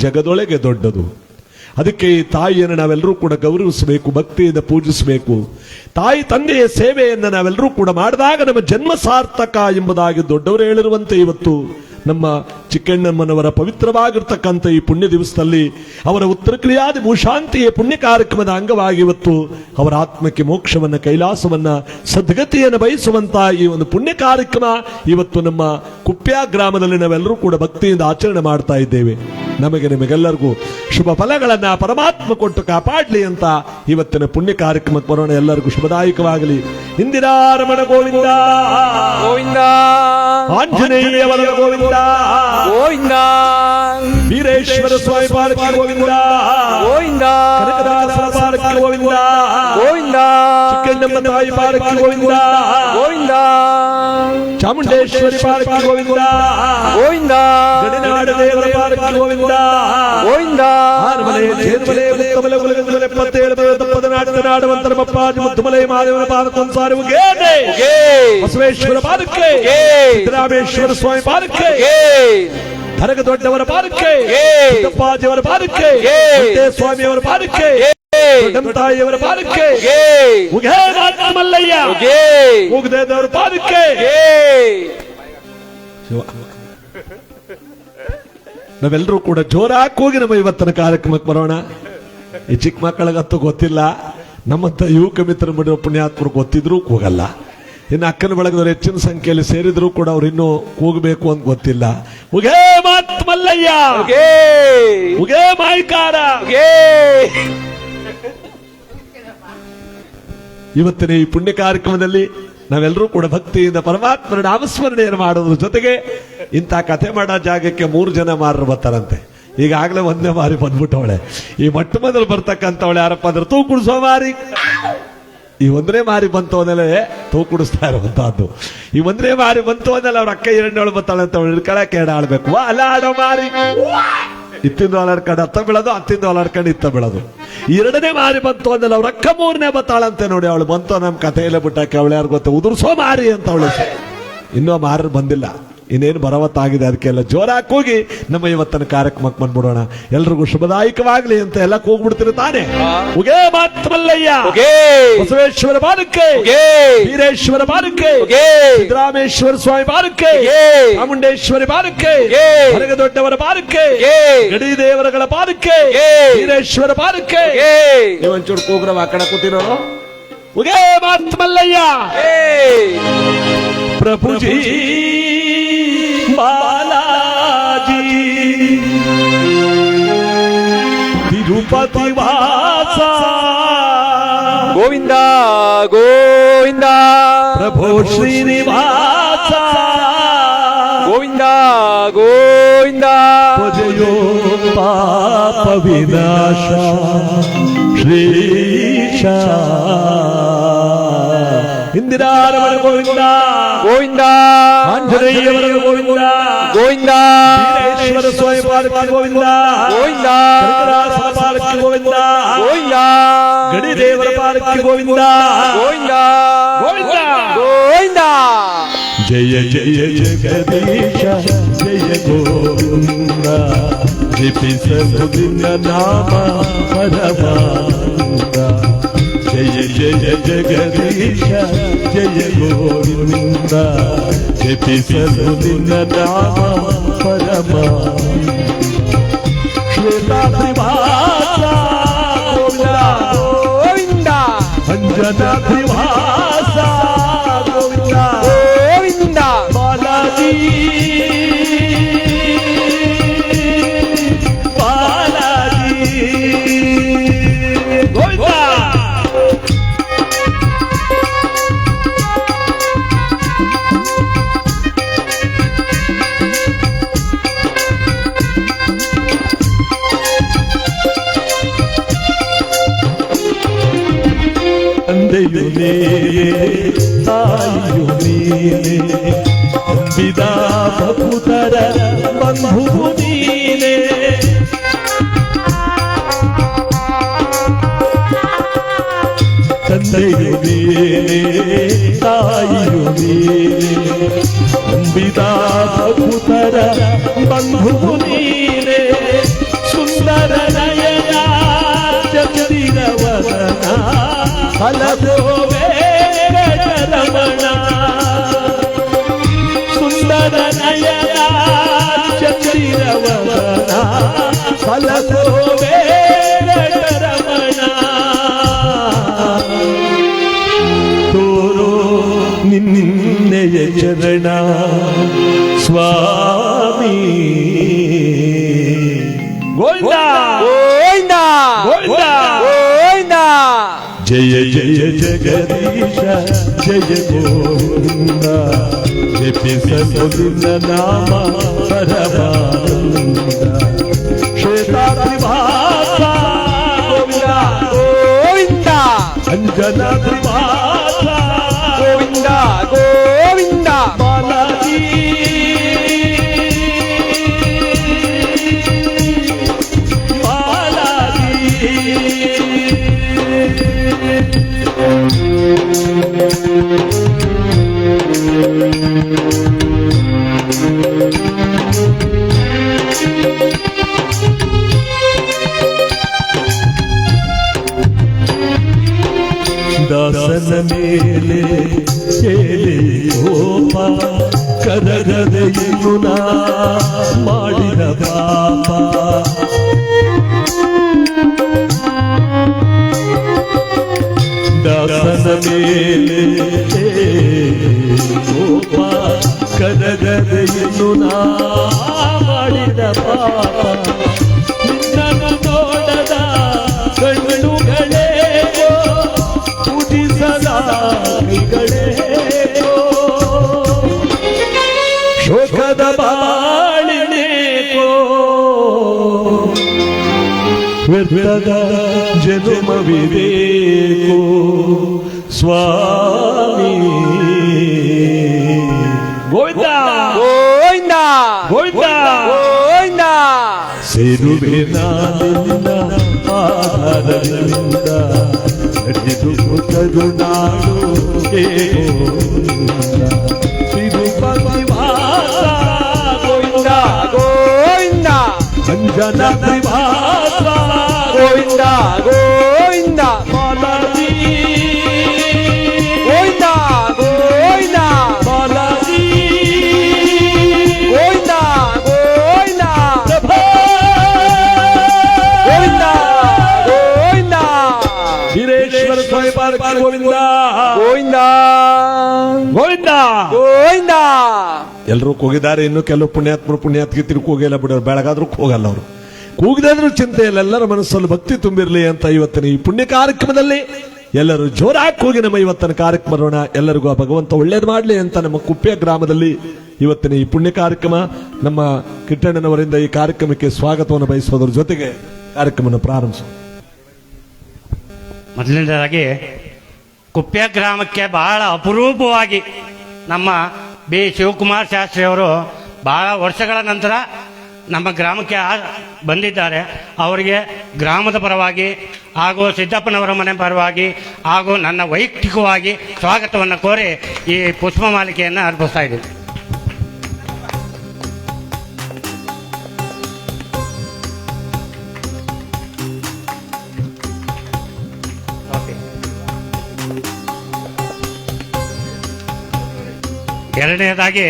ಜಗದೊಳಗೆ ದೊಡ್ಡದು. ಅದಕ್ಕೆ ಈ ತಾಯಿಯನ್ನು ನಾವೆಲ್ಲರೂ ಕೂಡ ಗೌರವಿಸಬೇಕು, ಭಕ್ತಿಯಿಂದ ಪೂಜಿಸಬೇಕು. ತಾಯಿ ತಂದೆಯ ಸೇವೆಯನ್ನು ನಾವೆಲ್ಲರೂ ಕೂಡ ಮಾಡಿದಾಗ ನಮ್ಮ ಜನ್ಮ ಸಾರ್ಥಕ ಎಂಬುದಾಗಿ ದೊಡ್ಡವರು ಹೇಳಿರುವಂತೆ ಇವತ್ತು ನಮ್ಮ ಚಿಕ್ಕಣ್ಣಮ್ಮನವರ ಪವಿತ್ರವಾಗಿರ್ತಕ್ಕಂಥ ಈ ಪುಣ್ಯ ದಿವಸದಲ್ಲಿ ಅವರ ಉತ್ತರ ಕ್ರಿಯಾದಿ ಭೂಶಾಂತಿಯ ಪುಣ್ಯ ಕಾರ್ಯಕ್ರಮದ ಅಂಗವಾಗಿ ಇವತ್ತು ಅವರ ಆತ್ಮಕ್ಕೆ ಮೋಕ್ಷವನ್ನ, ಕೈಲಾಸವನ್ನ, ಸದ್ಗತಿಯನ್ನು ಬಯಸುವಂತ ಈ ಒಂದು ಪುಣ್ಯ ಕಾರ್ಯಕ್ರಮ ಇವತ್ತು ನಮ್ಮ ಕುಪ್ಯ ಗ್ರಾಮದಲ್ಲಿ ನಾವೆಲ್ಲರೂ ಕೂಡ ಭಕ್ತಿಯಿಂದ ಆಚರಣೆ ಮಾಡ್ತಾ ಇದ್ದೇವೆ. ನಮಗೆ ನಿಮಗೆಲ್ಲರಿಗೂ ಶುಭ ಫಲಗಳನ್ನ ಪರಮಾತ್ಮ ಕೊಟ್ಟು ಕಾಪಾಡಲಿ ಅಂತ ಇವತ್ತಿನ ಪುಣ್ಯ ಕಾರ್ಯಕ್ರಮಕ್ಕೆ ಬರೋಣ. ಎಲ್ಲರಿಗೂ ಶುಭದಾಯಕವಾಗಲಿ. ಇಂದಿರಾ ರಮಣ ಗೋವಿಂದ ಗೋವಿಂದ, ಆಂಜನೇಯವರ ಗೋವಿಂದ ಗೋವಿಂದ, ವೀರೇಶ್ವರ ಸ್ವಾಮಿ ಪಾರ್ಕ ಗೋವಿಂದ ಗೋವಿಂದ, ಕನಕದಾಸರ ಪಾರ್ಕ ಗೋವಿಂದ ಗೋವಿಂದ, ಚಿಕ್ಕಣ್ಣಮ್ಮ ತಾಯಿ ಪಾರ್ಕ ಗೋವಿಂದ ಗೋವಿಂದ, ಚಾಮುಂಡೇಶ್ವರಿ ಪಾರ್ಕ ಗೋವಿಂದ ಗೋವಿಂದ, ಗಡಿನಾಡ ದೇವರ ಪಾರ್ಕ ಗೋವಿಂದ ಗೋವಿಂದ, ಆನಮಲೆ ಜೇನುಮಲೆ ಮುತ್ತಮಲೆ ಗುಲಗಂದಲೆ 77 ಪದನಾಟದ ನಾಡವಂತರ ಬಪ್ಪಾಜಿ ಮುತ್ತಮಲೆ ಮಾದೇವನ ಪಾದಕೊಂಸಾರು ಗೇನೆ ಬಸವೇಶ್ವರ ಪಾದಕ್ಕೆ, ಸಿದ್ದರಾಮೇಶ್ವರ ಸ್ವಾಮಿ ಪಾದಕ್ಕೆ, ಧರಗ ದೊಡ್ಡವರ ಪಾದಕ್ಕೆ, ಸಿದ್ದಪ್ಪಾಜಿಯವರ ಪಾದಕ್ಕೆ, ಸ್ವಾಮಿಯವರ ಪಾದಕ್ಕೆ, ತಾಯಿಯವರ ಪಾದಕ್ಕೆ, ಮಲ್ಲಯ್ಯ ಮುಗದೇದವರ ಪಾದಕ್ಕೆ. ನಾವೆಲ್ಲರೂ ಕೂಡ ಜೋರಾಗಿ ಹೋಗಿ ನಮ್ಮ ಇವತ್ತಿನ ಕಾರ್ಯಕ್ರಮಕ್ಕೆ ಬರೋಣ. ಈ ಚಿಕ್ಕ ಮಕ್ಕಳಿಗಂತೂ ಗೊತ್ತಿಲ್ಲ, ನಮ್ಮಂತ ಯುವಕ ಮಿತ್ರ ಮಾಡಿರೋ ಪುಣ್ಯಾತ್ಮರು ಗೊತ್ತಿದ್ರು ಹೋಗಲ್ಲ. ಇನ್ನು ಅಕ್ಕನ ಬಳಗದವರು ಹೆಚ್ಚಿನ ಸಂಖ್ಯೆಯಲ್ಲಿ ಸೇರಿದ್ರು ಕೂಡ ಅವ್ರು ಇನ್ನೂ ಹೋಗಬೇಕು ಅಂತ ಗೊತ್ತಿಲ್ಲ. ಉಗೇ ಮಾತ್ ಮಲ್ಲಯ್ಯ, ಉಗೇ ಮಾಯ್ಕಾರ. ಇವತ್ತಿನ ಈ ಪುಣ್ಯ ಕಾರ್ಯಕ್ರಮದಲ್ಲಿ ನಾವೆಲ್ಲರೂ ಕೂಡ ಭಕ್ತಿಯಿಂದ ಪರಮಾತ್ಮನ ನಾಮಸ್ಮರಣೆಯನ್ನು ಮಾಡೋದ್ರ ಜೊತೆಗೆ ಇಂಥ ಕಥೆ ಮಾಡೋ ಜಾಗಕ್ಕೆ 3 ಜನ ಮಾರರು ಬರ್ತಾರಂತೆ. ಈಗಾಗಲೇ ಒಂದೇ ಮಾರಿ ಬಂದ್ಬಿಟ್ಟವಳೆ. ಈ ಮೊಟ್ಟ ಮೊದಲು ಬರ್ತಕ್ಕಂಥವಳೆ ಯಾರಪ್ಪ ಅಂದ್ರೆ ತೂ ಕುಡಿಸೋ ಮಾರಿ. ಈ ಒಂದನೇ ಮಾರಿ ಬಂತು ಅಂದಲೇ ತೂ ಕುಡಿಸ್ತಾ ಇರುವಂತಹದ್ದು. ಈ ಒಂದನೇ ಮಾರಿ ಬಂತು ಅಂದಲ್ಲ ಅವ್ರ ಅಕ್ಕ 2ನೇಳು ಬರ್ತಾಳೆ ಅಂತ ಅವಳು ಹಿಡ್ಕೊಳಕ್ಕೆ ಆಡ್ಬೇಕು. ಅಲ್ಲ ಆಡೋ ಮಾರಿ, ಇತ್ತಿಂದ ಅಲಾಡ್ಕೊಂಡು ಅತ್ತ ಬೀಳೋದು, ಅತ್ತಿಂದ ಅಲಾಡ್ಕೊಂಡು ಇತ್ತ ಬೀಳೋದು. 2ನೇ ಮಾರಿ ಬಂತು ಅಂದಲ್ಲ ಅವ್ರ ಅಕ್ಕ 3ನೇ ಬತ್ತಾಳಂತೆ. ನೋಡಿ ಅವಳು ಬಂತು ನಮ್ಮ ಕಥೆಯಲ್ಲೇ ಬಿಟ್ಟಾಕೆ. ಅವಳು ಯಾರು ಗೊತ್ತ, ಉದುರ್ಸೋ ಮಾರಿ ಅಂತ ಅವಳು. ಇನ್ನೂ ಮಾರರು ಬಂದಿಲ್ಲ, ಇನ್ನೇನು ಬರವತ್ತಾಗಿದೆ. ಅದಕ್ಕೆಲ್ಲ ಜೋರಾಗಿ ಹೋಗಿ ನಮ್ಮ ಇವತ್ತಿನ ಕಾರ್ಯಕ್ರಮಕ್ಕೆ ಬಂದ್ಬಿಡೋಣ. ಎಲ್ರಿಗೂ ಶುಭದಾಯಕವಾಗ್ಲಿ ಅಂತ ಎಲ್ಲ ಹೋಗ್ಬಿಡ್ತೀರಿ ತಾನೆ. ಉಗೇ ಮಾತ್ರಲ್ಲಯ್ಯ, ಬಸವೇಶ್ವರ ಪಾದಕ್ಕೆ, ವೀರೇಶ್ವರ ಪಾದಕ್ಕೆ, ಸಿದ್ದರಾಮೇಶ್ವರ ಸ್ವಾಮಿ ಪಾದಕ್ಕೆ, ಚಾಮುಂಡೇಶ್ವರಿ ಪಾದಕ್ಕೆ, ಹೊರಗ ದೊಡ್ಡವರ ಪಾದಕ್ಕೆ, ಗಡಿ ದೇವರಗಳ ಪಾದಕ್ಕೆ, ವೀರೇಶ್ವರ ಪಾದಕ್ಕೆ. ನೀವಂಚೂರು ಕೂಗ್ರವ ಆ ಕಡೆ ಕೂತಿರೋರು. ಉಗೇ ಮಾತ್ರಲ್ಲಯ್ಯ ಪ್ರಭುಜಿ ಬಾಲಾಜಿ ತಿರುಪತಿ ವಾಸ ಗೋವಿಂದ ಗೋವಿಂದ, ಪ್ರಭು ಶ್ರೀನಿವಾಸ ಗೋವಿಂದ ಗೋವಿಂದ, ಭಜಯೋ ಪಾಪ ವಿನಾಶ ಶ್ರೀಶ. ಇಂದಿರಾರಮಣ ಗೋವಿಂದ ಗೋವಿಂದ, ಆಂಜನೇಯವರ ಗೋವಿಂದ ಗೋವಿಂದ, ವೀರೇಶ್ವರ ಸ್ವಾಮಿ ಪಾದಕ್ಕೆ ಗೋವಿಂದ ಗೋವಿಂದ, ಕನಕದಾಸರ ಪಾದಕ್ಕೆ ಗೋವಿಂದ ಗೋವಿಂದ, ಗಡಿ ದೇವರ ಪಾದಕ್ಕೆ ಗೋವಿಂದ ಗೋವಿಂದ ಗೋವಿಂದ ಗೋವಿಂದ. ಜಯ ಜಯ ಜಗದೀಶ ಜಯ ಗೋವಿಂದ, ಜಪಿಸಲು ನಿನ್ನ ನಾಮ ಪರಮಾನಂದ. ಜಯ ಜಯ ಜಗದೀಶ ಜಯ ಗೋವಿಂದ, ಜಪಿಸಲು ನಿನ್ನ ನಾಮ ಪರಮಾನಂದ. ಶ್ವೇತಾದ್ರಿವಾಸ ಗೋವಿಂದ ಗೋವಿಂದ, ಅಂಜನಾದ್ರಿವಾಸ ಗೋವಿಂದ ಗೋವಿಂದ ಬಾಲಾಜಿ ಬಾಲಾಜಿ ಗೋವಿಂದ ತಂದೆಯು ನೀನೆ ತಾಯಿಯು ನೀನೆ ನಂಬಿದ ಭಕ್ತರ ಬಂಧುವು ನೀನೆ ತಂದೆಯು ನೀನೆ ತಾಯಿಯು ನೀನೆ ನಂಬಿದ ಭಕ್ತರ ಬಂಧುವು ನೀನೆ ಸುಂದರ ನಯನ ಚಂದಿರವದನ ಫಲದೋವೆ ರಮಣ ಸುಂದರ ನಯನ ಚಂದಿರವದನ ಫಲದೋವೆ ರಮಣ ತೋರೋ ನಿನ್ನೆಯ ಚರಣ ಸ್ವಾಮಿ ಗೋವಿಂದ ಗೋವಿಂದ ಗೋವಿಂದ ಗೋವಿಂದ ಜಯ ಜಯ ಜಗದೀಶ ಜಯ ಗೋವಿಂದ ಜಪಿಸಲು ನಾಮ ಪರಮಾನಂದ ಶ್ವೇತಾದ್ರಿವಾಸ ಗೋವಿಂದ ಗೋವಿಂದ ಅಂಜನಾದ್ರಿವಾಸ ಗೋವಿಂದ ಗೋವಿಂದ ಬಾಲಾಜಿ ದಾಸನ ಮೇಲೆ ಕೇಳಿ ಕೋಪ ಕರಗದೆಯನ್ನು ನಾ ಮಾಡಿದ ಪಾಪ ದಾಸನ ಮೇಲೆ ಕೋಪ ಕರಗದೆಯನ್ನು ನಾ ಮಾಡಿದ ಪಾಪ ನಿನ್ನನ್ನು ನೋಡದ ಕಣ್ಣುಗಳೇ ಶೋಕದ ಬಾಳಿನೇಕೋ ವ್ಯರ್ಥದ ಜನ್ಮವಿದೇಕೋ ಸ್ವಾಮಿ ಗೋವಿಂದ ಗೋವಿಂದ ಗೋವಿಂದ ಗೋವಿಂದ ಸೇರುವೆ ನಾನಿನ್ನ ಪಾದದಿಂದ ನಡೆದು ಕರುನಾಡು ಹೇ ಗೋವಿಂದ ತಿರುಪತಿ ವಾಸ ಗೋವಿಂದ ಗೋವಿಂದ ಅಂಜನಾದ್ರಿವಾಸ ಗೋವಿಂದ ಗೋವಿಂದ ಬಾಲಾಜಿ ಗೋವಿಂದ ಗೋವಿಂದ ಬಾಲಾಜಿ ಗೋವಿಂದ ಗೋವಿಂದ ಪ್ರಭಾ ಗೋವಿಂದ ಗೋವಿಂದ ವೀರೇಶ್ವರ ಸ್ವಾಮಿ ಪಾರ್ಕ ಗೋವಿಂದ ಗೋವಿಂದ ಗೋವಿಂದ ಗೋವಿಂದ ಎಲ್ಲರೂ ಕೂಗಿದ್ದಾರೆ. ಇನ್ನು ಕೆಲವು ಪುಣ್ಯಾತ್ಮರು ಪುಣ್ಯಾತ್ಗಿತಿರು ಕೂಗಿಲ್ಲ ಬಿಡೋರು, ಬೆಳಗಾದ್ರೂ ಕೂಗಲ್ಲ ಅವರು. ಕೂಗಿದಾದ್ರೂ ಚಿಂತೆ ಇಲ್ಲ, ಎಲ್ಲರ ಮನಸ್ಸಲ್ಲಿ ಭಕ್ತಿ ತುಂಬಿರಲಿ ಅಂತ ಇವತ್ತಿನ ಈ ಪುಣ್ಯ ಕಾರ್ಯಕ್ರಮದಲ್ಲಿ ಎಲ್ಲರೂ ಜೋರಾಗಿ ಕೂಗಿ ನಮ್ಮ ಇವತ್ತಿನ ಕಾರ್ಯಕ್ರಮ ಮಾಡೋಣ. ಎಲ್ಲರಿಗೂ ಆ ಭಗವಂತ ಒಳ್ಳೇದು ಮಾಡಲಿ ಅಂತ ನಮ್ಮ ಕುಪ್ಪೆ ಗ್ರಾಮದಲ್ಲಿ ಇವತ್ತಿನ ಈ ಪುಣ್ಯ ಕಾರ್ಯಕ್ರಮ ನಮ್ಮ ಕಿಟ್ಟಣ್ಣನವರಿಂದ ಈ ಕಾರ್ಯಕ್ರಮಕ್ಕೆ ಸ್ವಾಗತವನ್ನು ಬಯಸೋದ್ರ ಜೊತೆಗೆ ಕಾರ್ಯಕ್ರಮವನ್ನು ಪ್ರಾರಂಭಿಸೋಣ. ಮೊದಲನೇದಾಗಿ ಕುಪ್ಪೆ ಗ್ರಾಮಕ್ಕೆ ಬಹಳ ಅಪರೂಪವಾಗಿ ನಮ್ಮ ಬಿ ಶಿವಕುಮಾರ್ ಶಾಸ್ತ್ರಿ ಅವರು ಬಹಳ ವರ್ಷಗಳ ನಂತರ ನಮ್ಮ ಗ್ರಾಮಕ್ಕೆ ಬಂದಿದ್ದಾರೆ. ಅವರಿಗೆ ಗ್ರಾಮದ ಪರವಾಗಿ ಹಾಗೂ ಸಿದ್ದಪ್ಪನವರ ಮನೆ ಪರವಾಗಿ ಹಾಗೂ ನನ್ನ ವೈಯಕ್ತಿಕವಾಗಿ ಸ್ವಾಗತವನ್ನು ಕೋರಿ ಈ ಪುಷ್ಪ ಮಾಲಿಕೆಯನ್ನು ಅರ್ಪಿಸ್ತಾ ಇದ್ದೀನಿ. ಎರಡನೇದಾಗಿ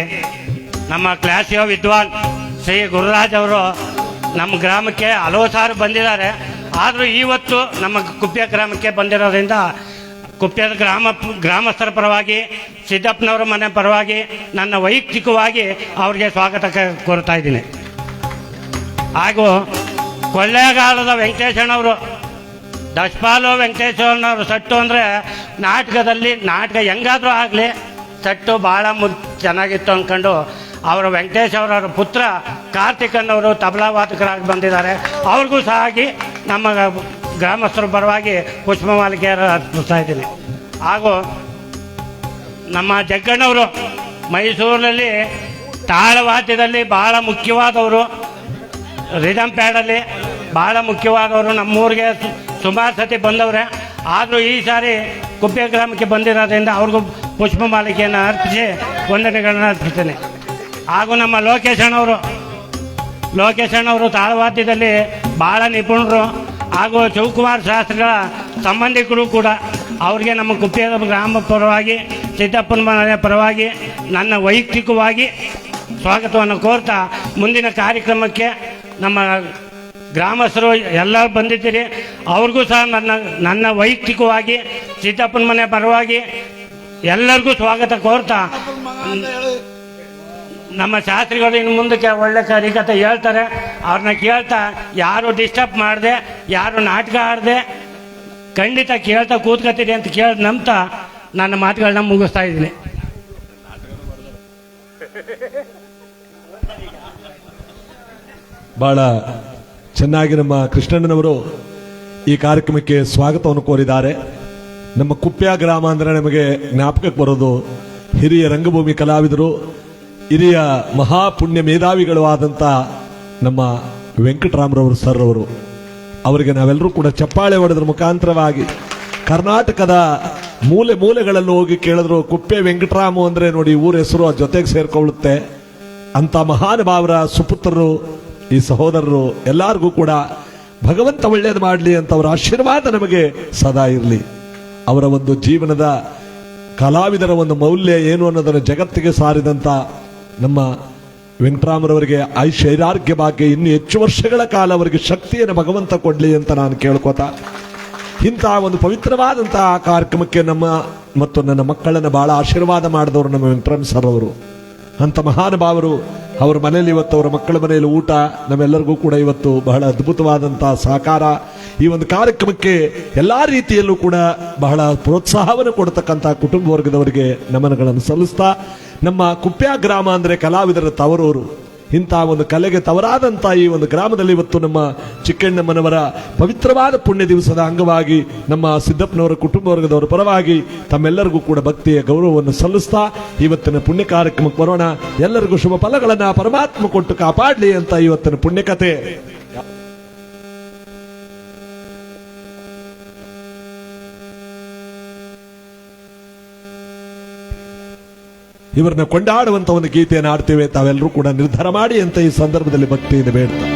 ನಮ್ಮ ಕ್ಲಾಸಿಯ ವಿದ್ವಾನ್ ಶ್ರೀ ಗುರುರಾಜ್ ಅವರು ನಮ್ಮ ಗ್ರಾಮಕ್ಕೆ ಹಲವು ಸಾರು ಬಂದಿದ್ದಾರೆ. ಆದರೂ ಇವತ್ತು ನಮ್ಮ ಕುಪ್ಪೆ ಗ್ರಾಮಕ್ಕೆ ಬಂದಿರೋದ್ರಿಂದ ಕುಪ್ಯದ ಗ್ರಾಮಸ್ಥರ ಪರವಾಗಿ ಸಿದ್ದಪ್ಪನವರ ಮನೆ ಪರವಾಗಿ ನನ್ನ ವೈಯಕ್ತಿಕವಾಗಿ ಅವ್ರಿಗೆ ಸ್ವಾಗತ ಕೋರ್ತಾ ಇದ್ದೀನಿ. ಹಾಗೂ ಕೊಳ್ಳೇಗಾಲದ ವೆಂಕಟೇಶಣ್ಣವರು, ದಶಪಾಲು ವೆಂಕಟೇಶ್ವರನವರು ಸಟ್ಟು ಅಂದರೆ ನಾಟಕ ಹೆಂಗಾದರೂ ಆಗಲಿ ಸಟ್ಟು ಭಾಳ ಚೆನ್ನಾಗಿತ್ತು ಅಂದ್ಕೊಂಡು ಅವರ ವೆಂಕಟೇಶ್ ಅವರವರ ಪುತ್ರ ಕಾರ್ತಿಕಣ್ಣವರು ತಬಲಾ ವಾದಕರಾಗಿ ಬಂದಿದ್ದಾರೆ. ಅವ್ರಿಗೂ ಸಹ ಆಗಿ ನಮ್ಮ ಗ್ರಾಮಸ್ಥರ ಪರವಾಗಿ ಪುಷ್ಪಮಾಲಿಕೆಯನ್ನು ಅರ್ಪಿಸ್ತಾ ಇದ್ದೀನಿ. ಹಾಗೂ ನಮ್ಮ ಜಗ್ಗಣ್ಣವರು ಮೈಸೂರಿನಲ್ಲಿ ತಾಳವಾದ್ಯದಲ್ಲಿ ಭಾಳ ಮುಖ್ಯವಾದವರು, ರಿದಮ್ ಪ್ಯಾಡಲ್ಲಿ ಭಾಳ ಮುಖ್ಯವಾದವರು. ನಮ್ಮೂರಿಗೆ ಸುಮಾರು ಸತಿ ಬಂದವ್ರೆ. ಆದರೂ ಈ ಸಾರಿ ಕುಪ್ಪೆ ಗ್ರಾಮಕ್ಕೆ ಬಂದಿರೋದ್ರಿಂದ ಅವ್ರಿಗೂ ಪುಷ್ಪಮಾಲಿಕೆಯನ್ನು ಅರ್ಪಿಸಿ ವಂದನೆಗಳನ್ನು ಅರ್ಪಿಸ್ತೇನೆ. ಹಾಗೂ ನಮ್ಮ ಲೋಕೇಶ್ ಅಣ್ಣವರು ತಾಳವಾದ್ಯದಲ್ಲಿ ಭಾಳ ನಿಪುಣರು ಹಾಗೂ ಶಿವಕುಮಾರ್ ಶಾಸ್ತ್ರಿಗಳ ಸಂಬಂಧಿಕರು ಕೂಡ. ಅವರಿಗೆ ನಮ್ಮ ಕುಪ್ಪೆ ಗ್ರಾಮ ಪರವಾಗಿ ಸಿದ್ದಪ್ಪನ ಮನೆ ಪರವಾಗಿ ನನ್ನ ವೈಯಕ್ತಿಕವಾಗಿ ಸ್ವಾಗತವನ್ನು ಕೋರ್ತಾ ಮುಂದಿನ ಕಾರ್ಯಕ್ರಮಕ್ಕೆ ನಮ್ಮ ಗ್ರಾಮಸ್ಥರು ಎಲ್ಲ ಬಂದಿದ್ದೀರಿ. ಅವ್ರಿಗೂ ಸಹ ನನ್ನ ವೈಯಕ್ತಿಕವಾಗಿ ಸಿದ್ದಪ್ಪನ ಮನೆ ಪರವಾಗಿ ಎಲ್ಲರಿಗೂ ಸ್ವಾಗತ ಕೋರ್ತಾ, ನಮ್ಮ ಶಾಸ್ತ್ರಿಗಳು ಇನ್ನು ಮುಂದಕ್ಕೆ ಒಳ್ಳೆ ಕರಿಕತೆ ಹೇಳ್ತಾರೆ. ಅವ್ರನ್ನ ಕೇಳ್ತಾ ಯಾರು ಡಿಸ್ಟರ್ಬ್ ಮಾಡದೆ, ಯಾರು ನಾಟಕ ಆಡದೆ ಖಂಡಿತ ಕೇಳ್ತಾ ಕೂತ್ಕೊತೀರಿ ಅಂತ ನಂಬ್ತಾ ನನ್ನ ಮಾತುಗಳನ್ನ ಮುಗಿಸ್ತಾ ಇದ್ದೀನಿ. ಬಹಳ ಚೆನ್ನಾಗಿ ನಮ್ಮ ಕೃಷ್ಣಣ್ಣನವರು ಈ ಕಾರ್ಯಕ್ರಮಕ್ಕೆ ಸ್ವಾಗತವನ್ನು ಕೋರಿದ್ದಾರೆ. ನಮ್ಮ ಕುಪ್ಯ ಗ್ರಾಮ ಅಂದರೆ ನಮಗೆ ಜ್ಞಾಪಕಕ್ಕೆ ಬರೋದು ಹಿರಿಯ ರಂಗಭೂಮಿ ಕಲಾವಿದರು, ಹಿರಿಯ ಮಹಾಪುಣ್ಯ ಮೇಧಾವಿಗಳು ಆದಂಥ ನಮ್ಮ ವೆಂಕಟರಾಮರವರು ಸರ್ ಅವರು. ಅವರಿಗೆ ನಾವೆಲ್ಲರೂ ಕೂಡ ಚಪ್ಪಾಳೆ ಹೊಡೆದ್ರ ಮುಖಾಂತರವಾಗಿ ಕರ್ನಾಟಕದ ಮೂಲೆ ಮೂಲೆಗಳಲ್ಲಿ ಹೋಗಿ ಕೇಳಿದ್ರು ಕುಪ್ಪೆ ವೆಂಕಟರಾಮು ಅಂದರೆ ನೋಡಿ ಊರ ಹೆಸರು ಜೊತೆಗೆ ಸೇರ್ಕೊಳ್ಳುತ್ತೆ. ಅಂತ ಮಹಾನುಭಾವರ ಸುಪುತ್ರರು ಈ ಸಹೋದರರು ಎಲ್ಲರಿಗೂ ಕೂಡ ಭಗವಂತ ಒಳ್ಳೇದು ಮಾಡಲಿ ಅಂತ ಅವರ ಆಶೀರ್ವಾದ ನಮಗೆ ಸದಾ ಇರಲಿ. ಅವರ ಒಂದು ಜೀವನದ ಕಲಾವಿದರ ಒಂದು ಮೌಲ್ಯ ಏನು ಅನ್ನೋದನ್ನು ಜಗತ್ತಿಗೆ ಸಾರಿದಂಥ ನಮ್ಮ ವೆಂಕಟರಾಮರವರಿಗೆ ಐಶ್ವರ್ಯಾರ್ಘ್ಯ ಭಾಗ್ಯ ಇನ್ನೂ ಹೆಚ್ಚು ವರ್ಷಗಳ ಕಾಲ ಅವರಿಗೆ ಶಕ್ತಿಯನ್ನು ಭಗವಂತ ಕೊಡಲಿ ಅಂತ ನಾನು ಕೇಳ್ಕೊತಾ, ಇಂತಹ ಒಂದು ಪವಿತ್ರವಾದಂತಹ ಕಾರ್ಯಕ್ರಮಕ್ಕೆ ನಮ್ಮ ಮತ್ತು ನನ್ನ ಮಕ್ಕಳನ್ನು ಬಹಳ ಆಶೀರ್ವಾದ ಮಾಡಿದವರು ನಮ್ಮ ವೆಂಕಟರಾಮ್ ಸರ್ ಅವರು. ಅಂಥ ಮಹಾನುಭಾವರು ಅವರ ಮನೆಯಲ್ಲಿ ಇವತ್ತು ಅವರ ಮಕ್ಕಳ ಮನೆಯಲ್ಲಿ ಊಟ ನಮ್ಮೆಲ್ಲರಿಗೂ ಕೂಡ ಇವತ್ತು ಬಹಳ ಅದ್ಭುತವಾದಂತಹ ಸಹಕಾರ. ಈ ಒಂದು ಕಾರ್ಯಕ್ರಮಕ್ಕೆ ಎಲ್ಲಾ ರೀತಿಯಲ್ಲೂ ಕೂಡ ಬಹಳ ಪ್ರೋತ್ಸಾಹವನ್ನು ಕೊಡ್ತಕ್ಕಂಥ ಕುಟುಂಬ ವರ್ಗದವರಿಗೆ ನಮನಗಳನ್ನು ಸಲ್ಲಿಸ್ತಾ, ನಮ್ಮ ಕುಪ್ಯ ಗ್ರಾಮ ಅಂದರೆ ಕಲಾವಿದರ ತವರೂರು. ಇಂತಹ ಒಂದು ಕಲೆಗೆ ತವರಾದಂಥ ಈ ಒಂದು ಗ್ರಾಮದಲ್ಲಿ ಇವತ್ತು ನಮ್ಮ ಚಿಕ್ಕಣ್ಣಮ್ಮನವರ ಪವಿತ್ರವಾದ ಪುಣ್ಯ ದಿವಸದ ಅಂಗವಾಗಿ ನಮ್ಮ ಸಿದ್ದಪ್ಪನವರ ಕುಟುಂಬ ವರ್ಗದವರ ಪರವಾಗಿ ತಮ್ಮೆಲ್ಲರಿಗೂ ಕೂಡ ಭಕ್ತಿಯ ಗೌರವವನ್ನು ಸಲ್ಲಿಸ್ತಾ ಇವತ್ತಿನ ಪುಣ್ಯ ಕಾರ್ಯಕ್ರಮಕ್ಕೆ ಬರೋಣ. ಎಲ್ಲರಿಗೂ ಶುಭ ಫಲಗಳನ್ನ ಪರಮಾತ್ಮ ಕೊಟ್ಟು ಕಾಪಾಡಲಿ ಅಂತ ಇವತ್ತಿನ ಪುಣ್ಯಕತೆ. ಇವರನ್ನ ಕೊಂಡಾಡುವಂತ ಒಂದು ಗೀತೆಯನ್ನು ಆಡ್ತೇವೆ, ತಾವೆಲ್ಲರೂ ಕೂಡ ನಿರ್ಧಾರ ಮಾಡಿ ಅಂತ ಈ ಸಂದರ್ಭದಲ್ಲಿ ಭಕ್ತಿಯಿಂದ ಬೇಡ್ತಾ.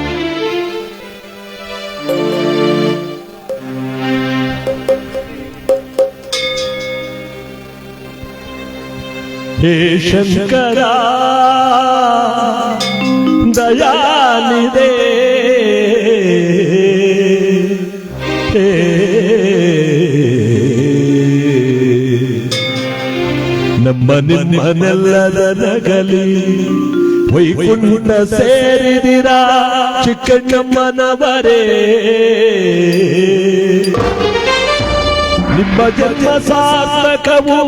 ಹೇ ಶಂಕರ ದಯಾನಿದೆ, ನಮ್ಮ ನಿಮ್ಮನೆಲ್ಲರ ನಗಲಿ ವೈಕುಂಠ ಸೇರಿದಿರಾ ಚಿಕ್ಕಣ್ಣಮ್ಮನವರೇ. ನಿಮ್ಮ ಜನ್ಮ ಸಾರ್ಥಕವು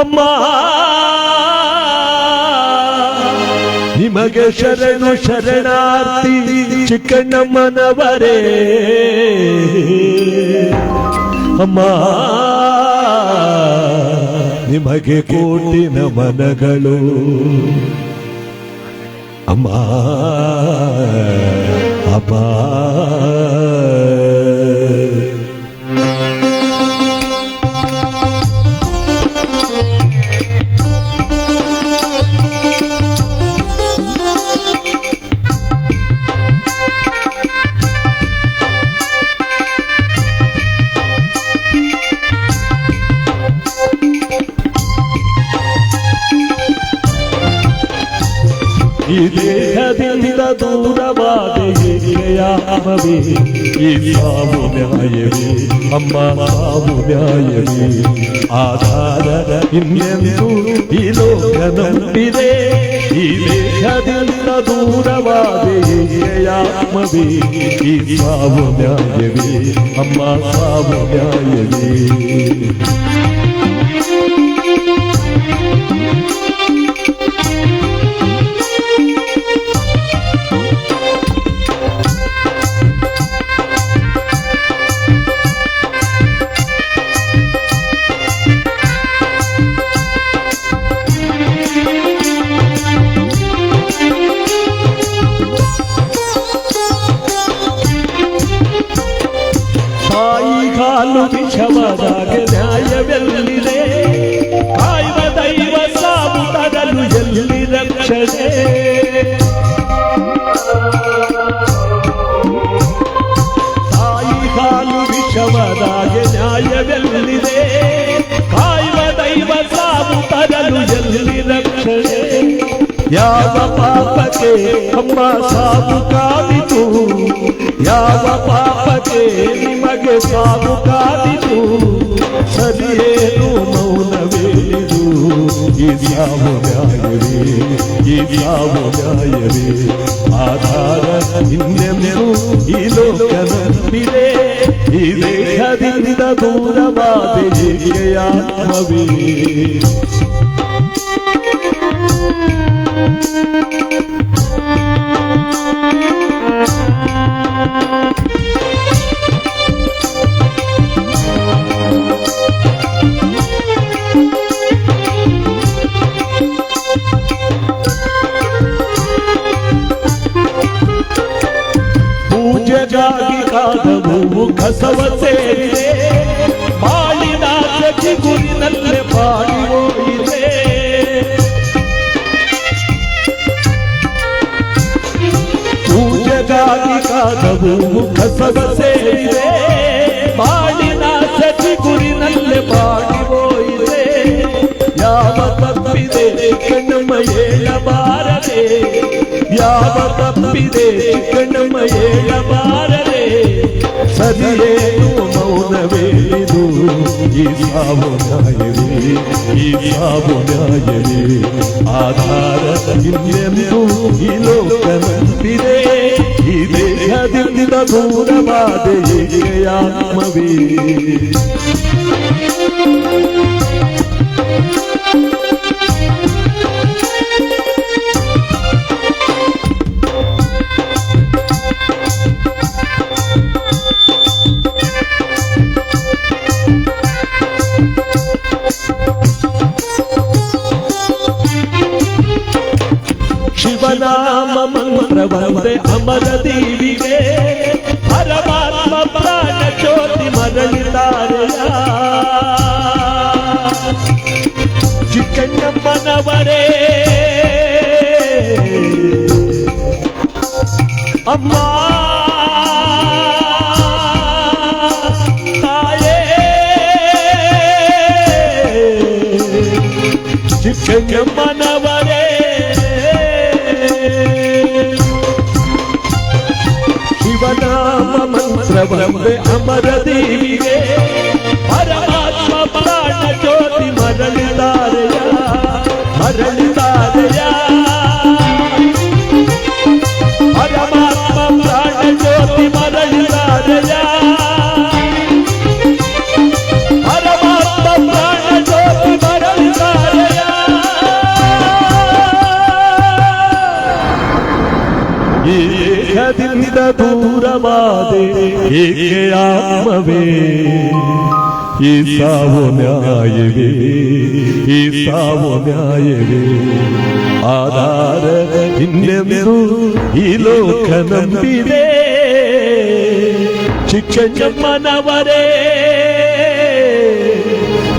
ಅಮ್ಮ, ನಿಮಗೆ ಶರಣು ಶರಣಾರ್ಥಿ ಚಿಕ್ಕಣ್ಣಮ್ಮನವರೇ. ಅಮ್ಮ ನಿಮಗೆ ಕೋಟಿ ನಮನಗಳು ಅಮ್ಮ. ಅಮ್ಮ ಈ ದೇಹದಿಂದ ದೂರವಾದೆ ಆತ್ಮವೇ ಈ ಸಾವು ನ್ಯಾಯವೇ ಅಮ್ಮ ಸಾವು ನ್ಯಾಯವೇ ಆಧಾರ ಇನ್ನೆಂದು ಈ ಲೋಕ ನಂಬಿದೆ ಈ ದೇಹದಿಂದ ದೂರವಾದೆ ಆತ್ಮವೇ ಈ ಸಾವು ನ್ಯಾಯವೇ ಅಮ್ಮ ಸಾವು ನ್ಯಾಯವೇ ಕಾಲು ವಿಷವಾದಾಗ ನ್ಯಾಯವೆಲ್ಲಿದೆ ಕಾಯುವ ದೈವ ಸಾವು ತರಲು ಎಲ್ಲಿ ರಕ್ಷಣೆ ತಾಯಿ ಕಾಲು ವಿಷವಾದಾಗ ನ್ಯಾಯವೆಲ್ಲಿದೆ ಕಾಯುವ ದೈವ ಸಾವು ತರಲು ಎಲ್ಲಿ ರಕ್ಷಣೆ ಯಾವ ಪಾಪಕ್ಕೆ ಅಮ್ಮ ಸಾವು ಕಾದಿತು ಯಾವ ಪಾಪಕ್ಕೆ ನಿಮಗೆ ಸಾವು ಕಾದಿತು ಸರಿಯೇನು ಮೌನವೇನು ಈ ಸಾವು ನ್ಯಾಯವೇ ಈ ಸಾವು ನ್ಯಾಯವೇ ಆಧಾರ ಇನ್ನೆಂದು ಈ ಲೋಕ ನಂಬಿದೆ ಈ ದೇಹದಿಂದ ದೂರವಾದೆ ಆತ್ಮವೇ ಪೂಜೆಗಾಗಿ ಕಾದವು ಕಸವ ಸೇರಿದೆ ಬಾಳಿನ ಗುರಿನಲ್ಲೇ ಬಾಡಿ ಹೋಗಿದೆ ಪೂಜೆಗಾಗಿ ಕಾದವು ಕಸವ ಸೇರಿದೆ ಬಾಳಿನ ಗುರಿನಲ್ಲೇ ಬಾಡಿ ಹೋಗಿದೆ ಯಾವ ತಪ್ಪಿದೆ ಕಣ್ಣಮ್ಮ ಹೇಳಬಾರದೆ ಯಾವ ತಪ್ಪಿದೆ ಕಣ್ಣಮ್ಮ ಹೇಳಬಾರದೆ ಸರಿಯೇನು ಮೌನವೇನು ಈ ಸಾವು ನ್ಯಾಯವೇ ಈ ಸಾವು ನ್ಯಾಯವೇ ಆಧಾರ ಇನ್ನೆಂದು ಈ ಲೋಕ ನಂಬಿದೆ ಈ ದೇಹದಿಂದ ದೂರವಾದೆ ಆತ್ಮವೇ ಶಿವನಾಮ ಮಂತ್ರವಂತೆ ಅಮರ ದೇವಿಗೆ ಪರಮಾತ್ಮ ಪ್ರಾಣ ಜ್ಯೋತಿ ಮರಳಿದಾರೆಯ ಚಿಕ್ಕಣ್ಣಮ್ಮನವರೇ ಅಮ್ಮ ತಾಯೇ ಚಿಕ್ಕಣ್ಣಮ್ಮನವರೇ ಶಿವನಾಮ ಮಂತ್ರವಂತೆ ಅಮರ ದೇವಿಗೆ ಪರಮಾತ್ಮ ಪ್ರಾಣ ಜ್ಯೋತಿ ಮರಳಿದಾರೆಯ ಮರಳಿದಾರೆಯ ಪರಮಾತ್ಮ ಪ್ರಾಣ ಜ್ಯೋತಿ ಮರಳಿದಾರೆಯ ಪರಮಾತ್ಮ ಪ್ರಾಣ ಜ್ಯೋತಿ ಮರಳಿದಾರೆಯ ಈ ದೇಹದಿಂದ ದೂರವಾದೆ ಏಕೆ ಆತ್ಮವೇ ಈ ಸಾವು ನ್ಯಾಯವೇ ಈ ಸಾವು ನ್ಯಾಯವೇ ಆಧಾರ ಇನ್ನೆಂದು ಈ ಲೋಕ ನಂಬಿದೆ ಚಿಕ್ಕಣ್ಣಮ್ಮನವರೇ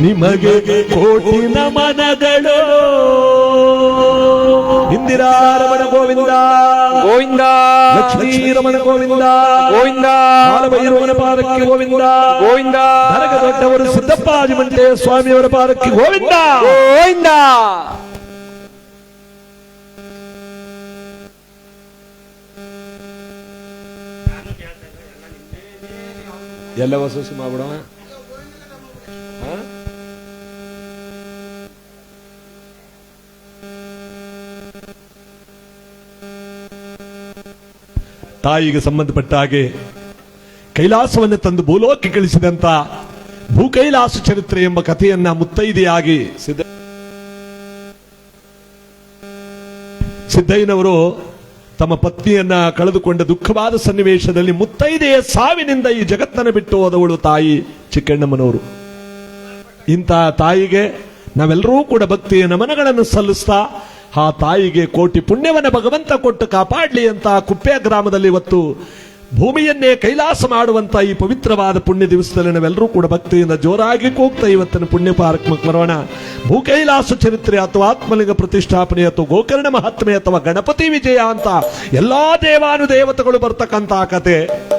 ನಿಮಗೆ ಕೋಟಿ ನಮನಗಳು ಇಂದಿರಾರಮಣ ಗೋವಿಂದ ಗೋವಿಂದ ಲಕ್ಷ್ಮೀರಮಣ ಗೋವಿಂದ ಗೋವಿಂದ ಬಾಲಭೈರವನ ಪಾದಕ್ಕೆ ಗೋವಿಂದ ಗೋವಿಂದ ನರಕ ದೊಡ್ಡವರು ಸಿದ್ದಪ್ಪಾಜಿಮಂಟೆ ಸ್ವಾಮಿಯವರ ಪಾದಕ್ಕೆ ಗೋವಿಂದ ಗೋವಿಂದ ಎಲ್ಲ ವಸೂಸಿ ಮಾಡ್ಬಿಡವ. ತಾಯಿಗೆ ಸಂಬಂಧಪಟ್ಟ ಹಾಗೆ ಕೈಲಾಸವನ್ನು ತಂದು ಭೂಲೋಕಕ್ಕೆ ಕಳಿಸಿದಂತ ಭೂಕೈಲಾಸ ಚರಿತ್ರೆ ಎಂಬ ಕಥೆಯನ್ನ ಮುತ್ತೈದೆಯಾಗಿ ಸಿದ್ದಯ್ಯನವರು ತಮ್ಮ ಪತ್ನಿಯನ್ನ ಕಳೆದುಕೊಂಡ ದುಃಖವಾದ ಸನ್ನಿವೇಶದಲ್ಲಿ ಮುತ್ತೈದೆಯ ಸಾವಿನಿಂದ ಈ ಜಗತ್ತನ್ನು ಬಿಟ್ಟು ಹೋದವಳು ತಾಯಿ ಚಿಕ್ಕಣ್ಣಮ್ಮನವರು. ಇಂತಹ ತಾಯಿಗೆ ನಾವೆಲ್ಲರೂ ಕೂಡ ಭಕ್ತಿಯ ನಮನಗಳನ್ನು ಸಲ್ಲಿಸ್ತಾ ಆ ತಾಯಿಗೆ ಕೋಟಿ ಪುಣ್ಯವನ್ನ ಭಗವಂತ ಕೊಟ್ಟು ಕಾಪಾಡಲಿ ಅಂತ ಕುಪ್ಪೆ ಗ್ರಾಮದಲ್ಲಿ ಇವತ್ತು ಭೂಮಿಯನ್ನೇ ಕೈಲಾಸ ಮಾಡುವಂತ ಈ ಪವಿತ್ರವಾದ ಪುಣ್ಯ ದಿವಸದಲ್ಲಿ ನಾವೆಲ್ಲರೂ ಕೂಡ ಭಕ್ತಿಯಿಂದ ಜೋರಾಗಿ ಕೂಗ್ತಾ ಇವತ್ತಿನ ಪುಣ್ಯ ಪಾರಕ್ಮಕ್ಕೆ ಬರೋಣ. ಭೂಕೈಲಾಸ ಚರಿತ್ರೆ ಅಥವಾ ಆತ್ಮಲಿಂಗ ಪ್ರತಿಷ್ಠಾಪನೆ ಅಥವಾ ಗೋಕರ್ಣ ಮಹಾತ್ಮೆ ಅಥವಾ ಗಣಪತಿ ವಿಜಯ ಅಂತ ಎಲ್ಲಾ ದೇವಾನುದೇವತೆಗಳು ಬರ್ತಕ್ಕಂತ ಕತೆ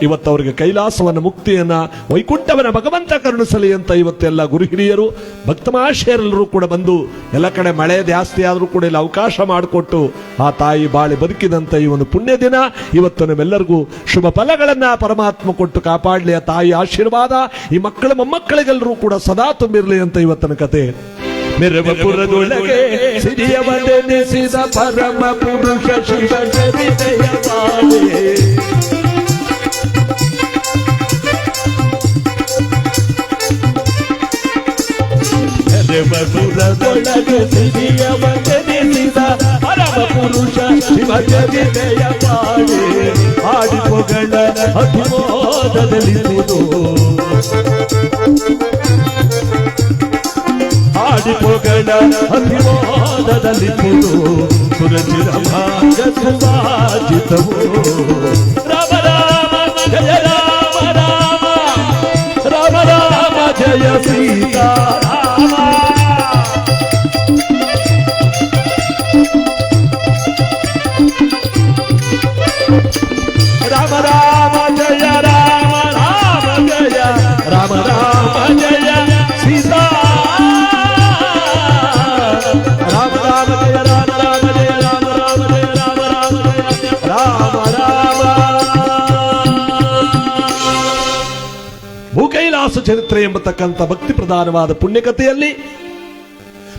ಇವತ್ತು ಅವರಿಗೆ ಕೈಲಾಸವನ್ನ ಮುಕ್ತಿಯನ್ನ ವೈಕುಂಠವನ್ನ ಭಗವಂತ ಕರುಣಿಸಲಿ ಅಂತ ಇವತ್ತೆಲ್ಲ ಗುರು ಹಿರಿಯರು ಭಕ್ತಮಾಶಯರೆಲ್ಲರೂ ಕೂಡ ಬಂದು ಎಲ್ಲ ಕಡೆ ಮಳೆ ಜಾಸ್ತಿ ಆದ್ರೂ ಕೂಡ ಇಲ್ಲಿ ಅವಕಾಶ ಮಾಡಿಕೊಟ್ಟು ಆ ತಾಯಿ ಬಾಳಿ ಬದುಕಿದಂತ ಈ ಒಂದು ಪುಣ್ಯ ದಿನ ಇವತ್ತು ನಮ್ಮೆಲ್ಲರಿಗೂ ಶುಭ ಫಲಗಳನ್ನ ಪರಮಾತ್ಮ ಕೊಟ್ಟು ಕಾಪಾಡಲಿ. ಆ ತಾಯಿ ಆಶೀರ್ವಾದ ಈ ಮಕ್ಕಳ ಮೊಮ್ಮಕ್ಕಳಿಗೆಲ್ಲರೂ ಕೂಡ ಸದಾ ತುಂಬಿರಲಿ ಅಂತ ಇವತ್ತಿನ ಕತೆ. ಮೆರವಪುರದೊಳಗೆ ಸಿರಿಯವನೆನಿಸಿದ ಪರಮ ಪುರುಷ ಶಿವ ಚರಿತೆಯ ಬಾಳೆ. ಮೆರವಪುರದೊಳಗೆ ಸಿರಿಯವನೆನಿಸಿದ ಪರಮ ಪುರುಷ ಶಿವ ಚರಿತೆಯ ಬಾಳೆ. ಆಡಿ ಪೊಗಳ ಅಭಿಮೋದದಲ್ಲಿರುವುದು ಆಡಿ ಪೊಗಳ ಅಭಿಮೋದದಲ್ಲಿರುವುದು ಸುರಚಿರ ಭಾಗ ಸುಭಾಜಿತವು. ರಾಮ ರಾಮ ಜಯ ರಾಮ ರಾಮ ರಾಮ ರಾಮ ಜಯ ಸೀತಾರಾಮ. ರಾಮ ರಾಮ ಜಯ ರಾಮ ರಾಮ ಜಯ ರಾಮ ರಾಮ ಜಯ ಸೀತಾ. ರಾಮ ರಾಮ ಜಯ ರಾಮ ರಾಮ ಜಯ ರಾಮ ರಾಮ ಜಯ ರಾಮ ರಾಮ ಜಯ ರಾಮ ರಾಮ. ಭೂಕೈಲಾಸ ಚರಿತ್ರೆ ಎಂಬತಕ್ಕಂಥ ಭಕ್ತಿ ಪ್ರಧಾನವಾದ ಪುಣ್ಯಕಥೆಯಲ್ಲಿ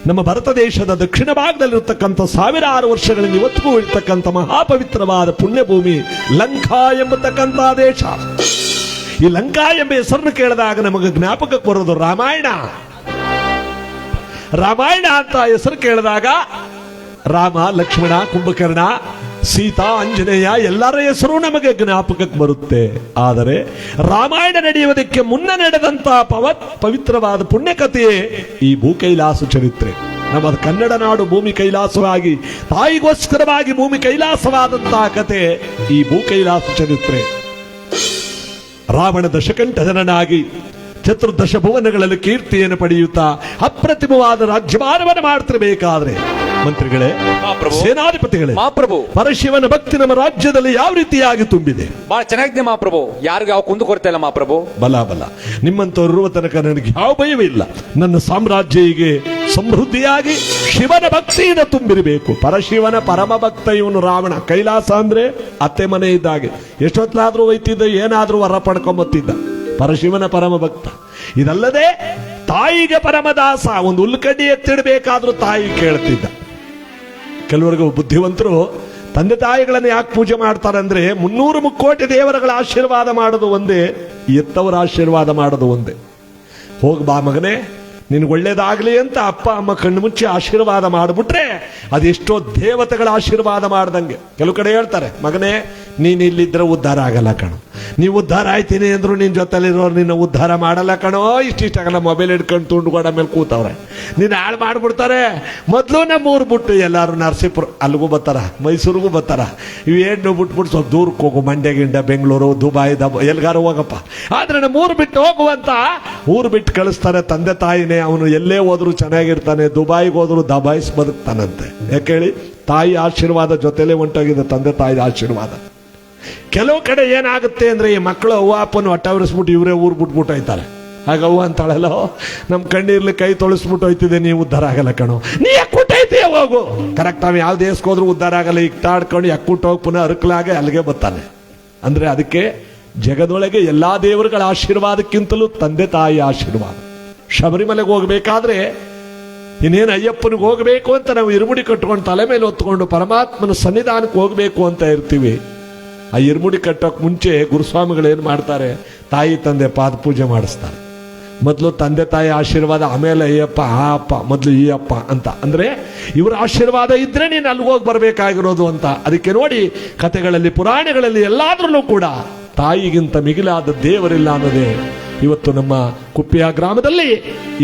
ನಮ್ಮ ಭಾರತ ದೇಶದ ದಕ್ಷಿಣ ಭಾಗದಲ್ಲಿರತಕ್ಕಂಥ ಸಾವಿರಾರು ವರ್ಷಗಳಿಂದ ಇವತ್ತಿಗೂ ಇರ್ತಕ್ಕಂಥ ಮಹಾಪವಿತ್ರವಾದ ಪುಣ್ಯಭೂಮಿ ಲಂಕಾ ಎಂಬತಕ್ಕಂಥ ದೇಶ. ಈ ಲಂಕಾ ಎಂಬ ಹೆಸರನ್ನು ಕೇಳಿದಾಗ ನಮಗೆ ಜ್ಞಾಪಕಕ್ಕೆ ಬರೋದು ರಾಮಾಯಣ. ರಾಮಾಯಣ ಅಂತ ಹೆಸರು ಕೇಳಿದಾಗ ರಾಮ ಲಕ್ಷ್ಮಣ ಕುಂಭಕರ್ಣ ಸೀತಾ ಆಂಜನೇಯ ಎಲ್ಲರ ಹೆಸರು ನಮಗೆ ಜ್ಞಾಪಕಕ್ಕೆ ಬರುತ್ತೆ. ಆದರೆ ರಾಮಾಯಣ ನಡೆಯುವುದಕ್ಕೆ ಮುನ್ನ ನಡೆದಂತ ಪವಿತ್ರವಾದ ಪುಣ್ಯಕಥೆಯೇ ಈ ಭೂಕೈಲಾಸ ಚರಿತ್ರೆ. ನಮ್ಮ ಕನ್ನಡ ನಾಡು ಭೂಮಿ ಕೈಲಾಸವಾಗಿ ತಾಯಿಗೋಸ್ಕರವಾಗಿ ಭೂಮಿ ಕೈಲಾಸವಾದಂತಹ ಕತೆ ಈ ಭೂಕೈಲಾಸ ಚರಿತ್ರೆ. ರಾವಣ ದಶಕಂಠ ಜನನಾಗಿ ಚತುರ್ದಶ ಭುವನಗಳಲ್ಲಿ ಕೀರ್ತಿಯನ್ನು ಪಡೆಯುತ್ತಾ ಅಪ್ರತಿಮವಾದ ರಾಜ್ಯಭಾರವನ್ನು ಮಾಡ್ತಿರಬೇಕಾದ್ರೆ ಮಂತ್ರಿಗಳೇ, ಸೇನಾಧಿಪತಿಗಳೇ, ಮಹಾಪ್ರಭು, ಪರಶಿವನ ಭಕ್ತಿ ನಮ್ಮ ರಾಜ್ಯದಲ್ಲಿ ಯಾವ ರೀತಿಯಾಗಿ ತುಂಬಿದೆ? ಬಹಳ ಚೆನ್ನಾಗಿದೆ ಮಹಾಪ್ರಭು. ಯಾರಿಗೂ ಯಾವ ಕುಂದು ಕೊರತೆ ಇಲ್ಲ ಮಹಾಪ್ರಭು. ಬಲ ಬಲ ನಿಮ್ಮಂತವರು ಇರುವ ತನಕ ನನಗೆ ಯಾವ ಭಯವೇ ಇಲ್ಲ. ನನ್ನ ಸಾಮ್ರಾಜ್ಯ ಹೀಗೆ ಸಮೃದ್ಧಿಯಾಗಿ ಶಿವನ ಭಕ್ತಿಯಿಂದ ತುಂಬಿರಬೇಕು. ಪರಶಿವನ ಪರಮ ಭಕ್ತ ಇವನು ರಾವಣ. ಕೈಲಾಸ ಅಂದ್ರೆ ಅತ್ತೆ ಮನೆ ಇದ್ದಾಗೆ. ಎಷ್ಟೊತ್ತಲಾದ್ರೂ ಒಯ್ತಿದ್ದ, ಏನಾದ್ರೂ ವರ ಪಡ್ಕೊಂಬತ್ತಿದ್ದ. ಪರಶಿವನ ಪರಮ ಭಕ್ತ. ಇದಲ್ಲದೆ ತಾಯಿಗೆ ಪರಮದಾಸ. ಒಂದು ಉಲ್ಕಡ್ಡಿ ಎತ್ತಿಡಬೇಕಾದ್ರೂ ತಾಯಿ ಕೇಳ್ತಿದ್ದ. ಕೆಲವರಿಗೂ ಬುದ್ಧಿವಂತರು ತಂದೆ ತಾಯಿಗಳನ್ನು ಯಾಕೆ ಪೂಜೆ ಮಾಡ್ತಾರೆ ಅಂದ್ರೆ 300 ಮುಕ್ಕೋಟಿ ದೇವರುಗಳ ಆಶೀರ್ವಾದ ಮಾಡೋದು ಒಂದೇ, ಎತ್ತವರ ಆಶೀರ್ವಾದ ಮಾಡೋದು ಒಂದೇ. ಹೋಗಿ ಬಾ ಮಗನೇ, ನಿನ್ಗೆ ಒಳ್ಳೇದಾಗ್ಲಿ ಅಂತ ಅಪ್ಪ ಅಮ್ಮ ಕಣ್ಣು ಮುಚ್ಚಿ ಆಶೀರ್ವಾದ ಮಾಡಿಬಿಟ್ರೆ ಅದೆಷ್ಟೋ ದೇವತೆಗಳ ಆಶೀರ್ವಾದ ಮಾಡ್ದಂಗೆ. ಕೆಲವು ಕಡೆ ಹೇಳ್ತಾರೆ, ಮಗನೇ ನೀನ್ ಇಲ್ಲಿದ್ರೆ ಉದ್ಧಾರ ಆಗಲ್ಲ ಕಣೋ, ನೀವು ಉದ್ಧಾರ ಆಯ್ತೀನಿ ಅಂದ್ರು ನಿನ್ ಜೊತೆಲಿರೋರು ನಿನ್ನ ಉದ್ಧಾರ ಮಾಡಲ್ಲ ಕಣೋ. ಇಷ್ಟಿಷ್ಟಾಗಲ್ಲ ಮೊಬೈಲ್ ಹಿಡ್ಕೊಂಡು ತುಂಡುಗೋಡ ಮೇಲೆ ಕೂತವ್ರೆ, ನೀನ್ ಹಾಳು ಮಾಡ್ಬಿಡ್ತಾರೆ. ಮೊದ್ಲು ನಮ್ಮೂರು ಬಿಟ್ಟು ಎಲ್ಲಾರು ನರಸೀಪುರ ಅಲ್ಲಿಗೂ ಬರ್ತಾರ, ಮೈಸೂರಿಗೂ ಬರ್ತಾರ. ಇವೇನು ಬಿಟ್ಬಿಟ್ಟು ಸ್ವಲ್ಪ ದೂರಕ್ಕೆ ಹೋಗು, ಮಂಡ್ಯ ಗಿಂಡ ಬೆಂಗಳೂರು ದುಬಾಯ್ ಎಲ್ಗಾರು ಹೋಗಪ್ಪ. ಆದ್ರೆ ನಮ್ಮೂರು ಬಿಟ್ಟು ಹೋಗುವಂತ ಊರು ಬಿಟ್ಟು ಕಳಿಸ್ತಾರೆ ತಂದೆ ತಾಯಿನೇ. ಅವನು ಎಲ್ಲೇ ಹೋದ್ರು ಚೆನ್ನಾಗಿರ್ತಾನೆ, ದುಬಾಯಿಗೆ ಹೋದ್ರು ದಬಾಯಿಸ್ ಬದುಕ್ತಾನಂತೆ. ಯಾಕೆ ಹೇಳಿ? ತಾಯಿ ಆಶೀರ್ವಾದ ಜೊತೆಲೇ ಹೊಂಟೋಗಿದೆ, ತಂದೆ ತಾಯಿ ಆಶೀರ್ವಾದ. ಕೆಲವು ಕಡೆ ಏನಾಗುತ್ತೆ ಅಂದ್ರೆ ಈ ಮಕ್ಕಳು ಅವ್ವ ಅಪ್ಪನ ಹೊಟ್ಟವರಿಸ್ಬಿಟ್ಟು ಇವರೇ ಊರು ಬಿಟ್ಬಿಟ್ಟು ಹೋಯ್ತಾರೆ. ಆಗ ಅವ್ವ ಅಂತಾಳಲ್ಲ, ನಮ್ ಕಣ್ಣೀರ್ಲಿ ಕೈ ತೊಳಸ್ಬಿಟ್ಟು ಹೋಯ್ತಿದೆ, ನೀವು ಉದ್ಧಾರ ಆಗಲ್ಲ ಕಣೋ. ನೀ ಯಾಕುಟ್ಟೈತೀಯ ಹೋಗು. ಕರೆಕ್ಟ್ ಅವ್ ಯಾವ ದೇಶಕ್ಕೆ ಹೋದ್ರು ಉದ್ಧಾರ ಆಗಲ್ಲ. ಈಗ ತಾಡ್ಕೊಂಡು ಯಾಕುಟ್ಟು ಹೋಗಿ ಪುನಃ ಅರ್ಕಲಾಗೆ ಅಲ್ಲಿಗೆ ಬರ್ತಾನೆ. ಅಂದ್ರೆ ಅದಕ್ಕೆ ಜಗದೊಳಗೆ ಎಲ್ಲಾ ದೇವರುಗಳ ಆಶೀರ್ವಾದಕ್ಕಿಂತಲೂ ತಂದೆ ತಾಯಿ ಆಶೀರ್ವಾದ. ಶಬರಿಮಲೆಗೆ ಹೋಗ್ಬೇಕಾದ್ರೆ ಇನ್ನೇನು ಅಯ್ಯಪ್ಪನಿಗೆ ಹೋಗಬೇಕು ಅಂತ ನಾವು ಇರುಮುಡಿ ಕಟ್ಕೊಂಡು ತಲೆ ಮೇಲೆ ಹೊತ್ಕೊಂಡು ಪರಮಾತ್ಮನ ಸನ್ನಿಧಾನಕ್ಕೆ ಹೋಗಬೇಕು ಅಂತ ಇರ್ತೀವಿ. ಆ ಇರುಮುಡಿ ಕಟ್ಟೋಕೆ ಮುಂಚೆ ಗುರುಸ್ವಾಮಿಗಳು ಏನು ಮಾಡ್ತಾರೆ, ತಾಯಿ ತಂದೆ ಪಾದ ಪೂಜೆ ಮಾಡಿಸ್ತಾರೆ. ಮೊದಲು ತಂದೆ ತಾಯಿ ಆಶೀರ್ವಾದ, ಆಮೇಲೆ ಅಯ್ಯಪ್ಪ, ಆ ಅಪ್ಪ, ಮೊದಲು ಈ ಅಪ್ಪ ಅಂತ. ಅಂದ್ರೆ ಇವರ ಆಶೀರ್ವಾದ ಇದ್ರೆ ನೀನು ಅಲ್ಲಿಗೋಗಿ ಬರಬೇಕಾಗಿರೋದು ಅಂತ. ಅದಕ್ಕೆ ನೋಡಿ ಕಥೆಗಳಲ್ಲಿ ಪುರಾಣಗಳಲ್ಲಿ ಎಲ್ಲಾದ್ರಲ್ಲೂ ಕೂಡ ತಾಯಿಗಿಂತ ಮಿಗಿಲಾದ ದೇವರಿಲ್ಲ ಅನ್ನೋದೇ ಇವತ್ತು ನಮ್ಮ ಕುಪ್ಪಿಯ ಗ್ರಾಮದಲ್ಲಿ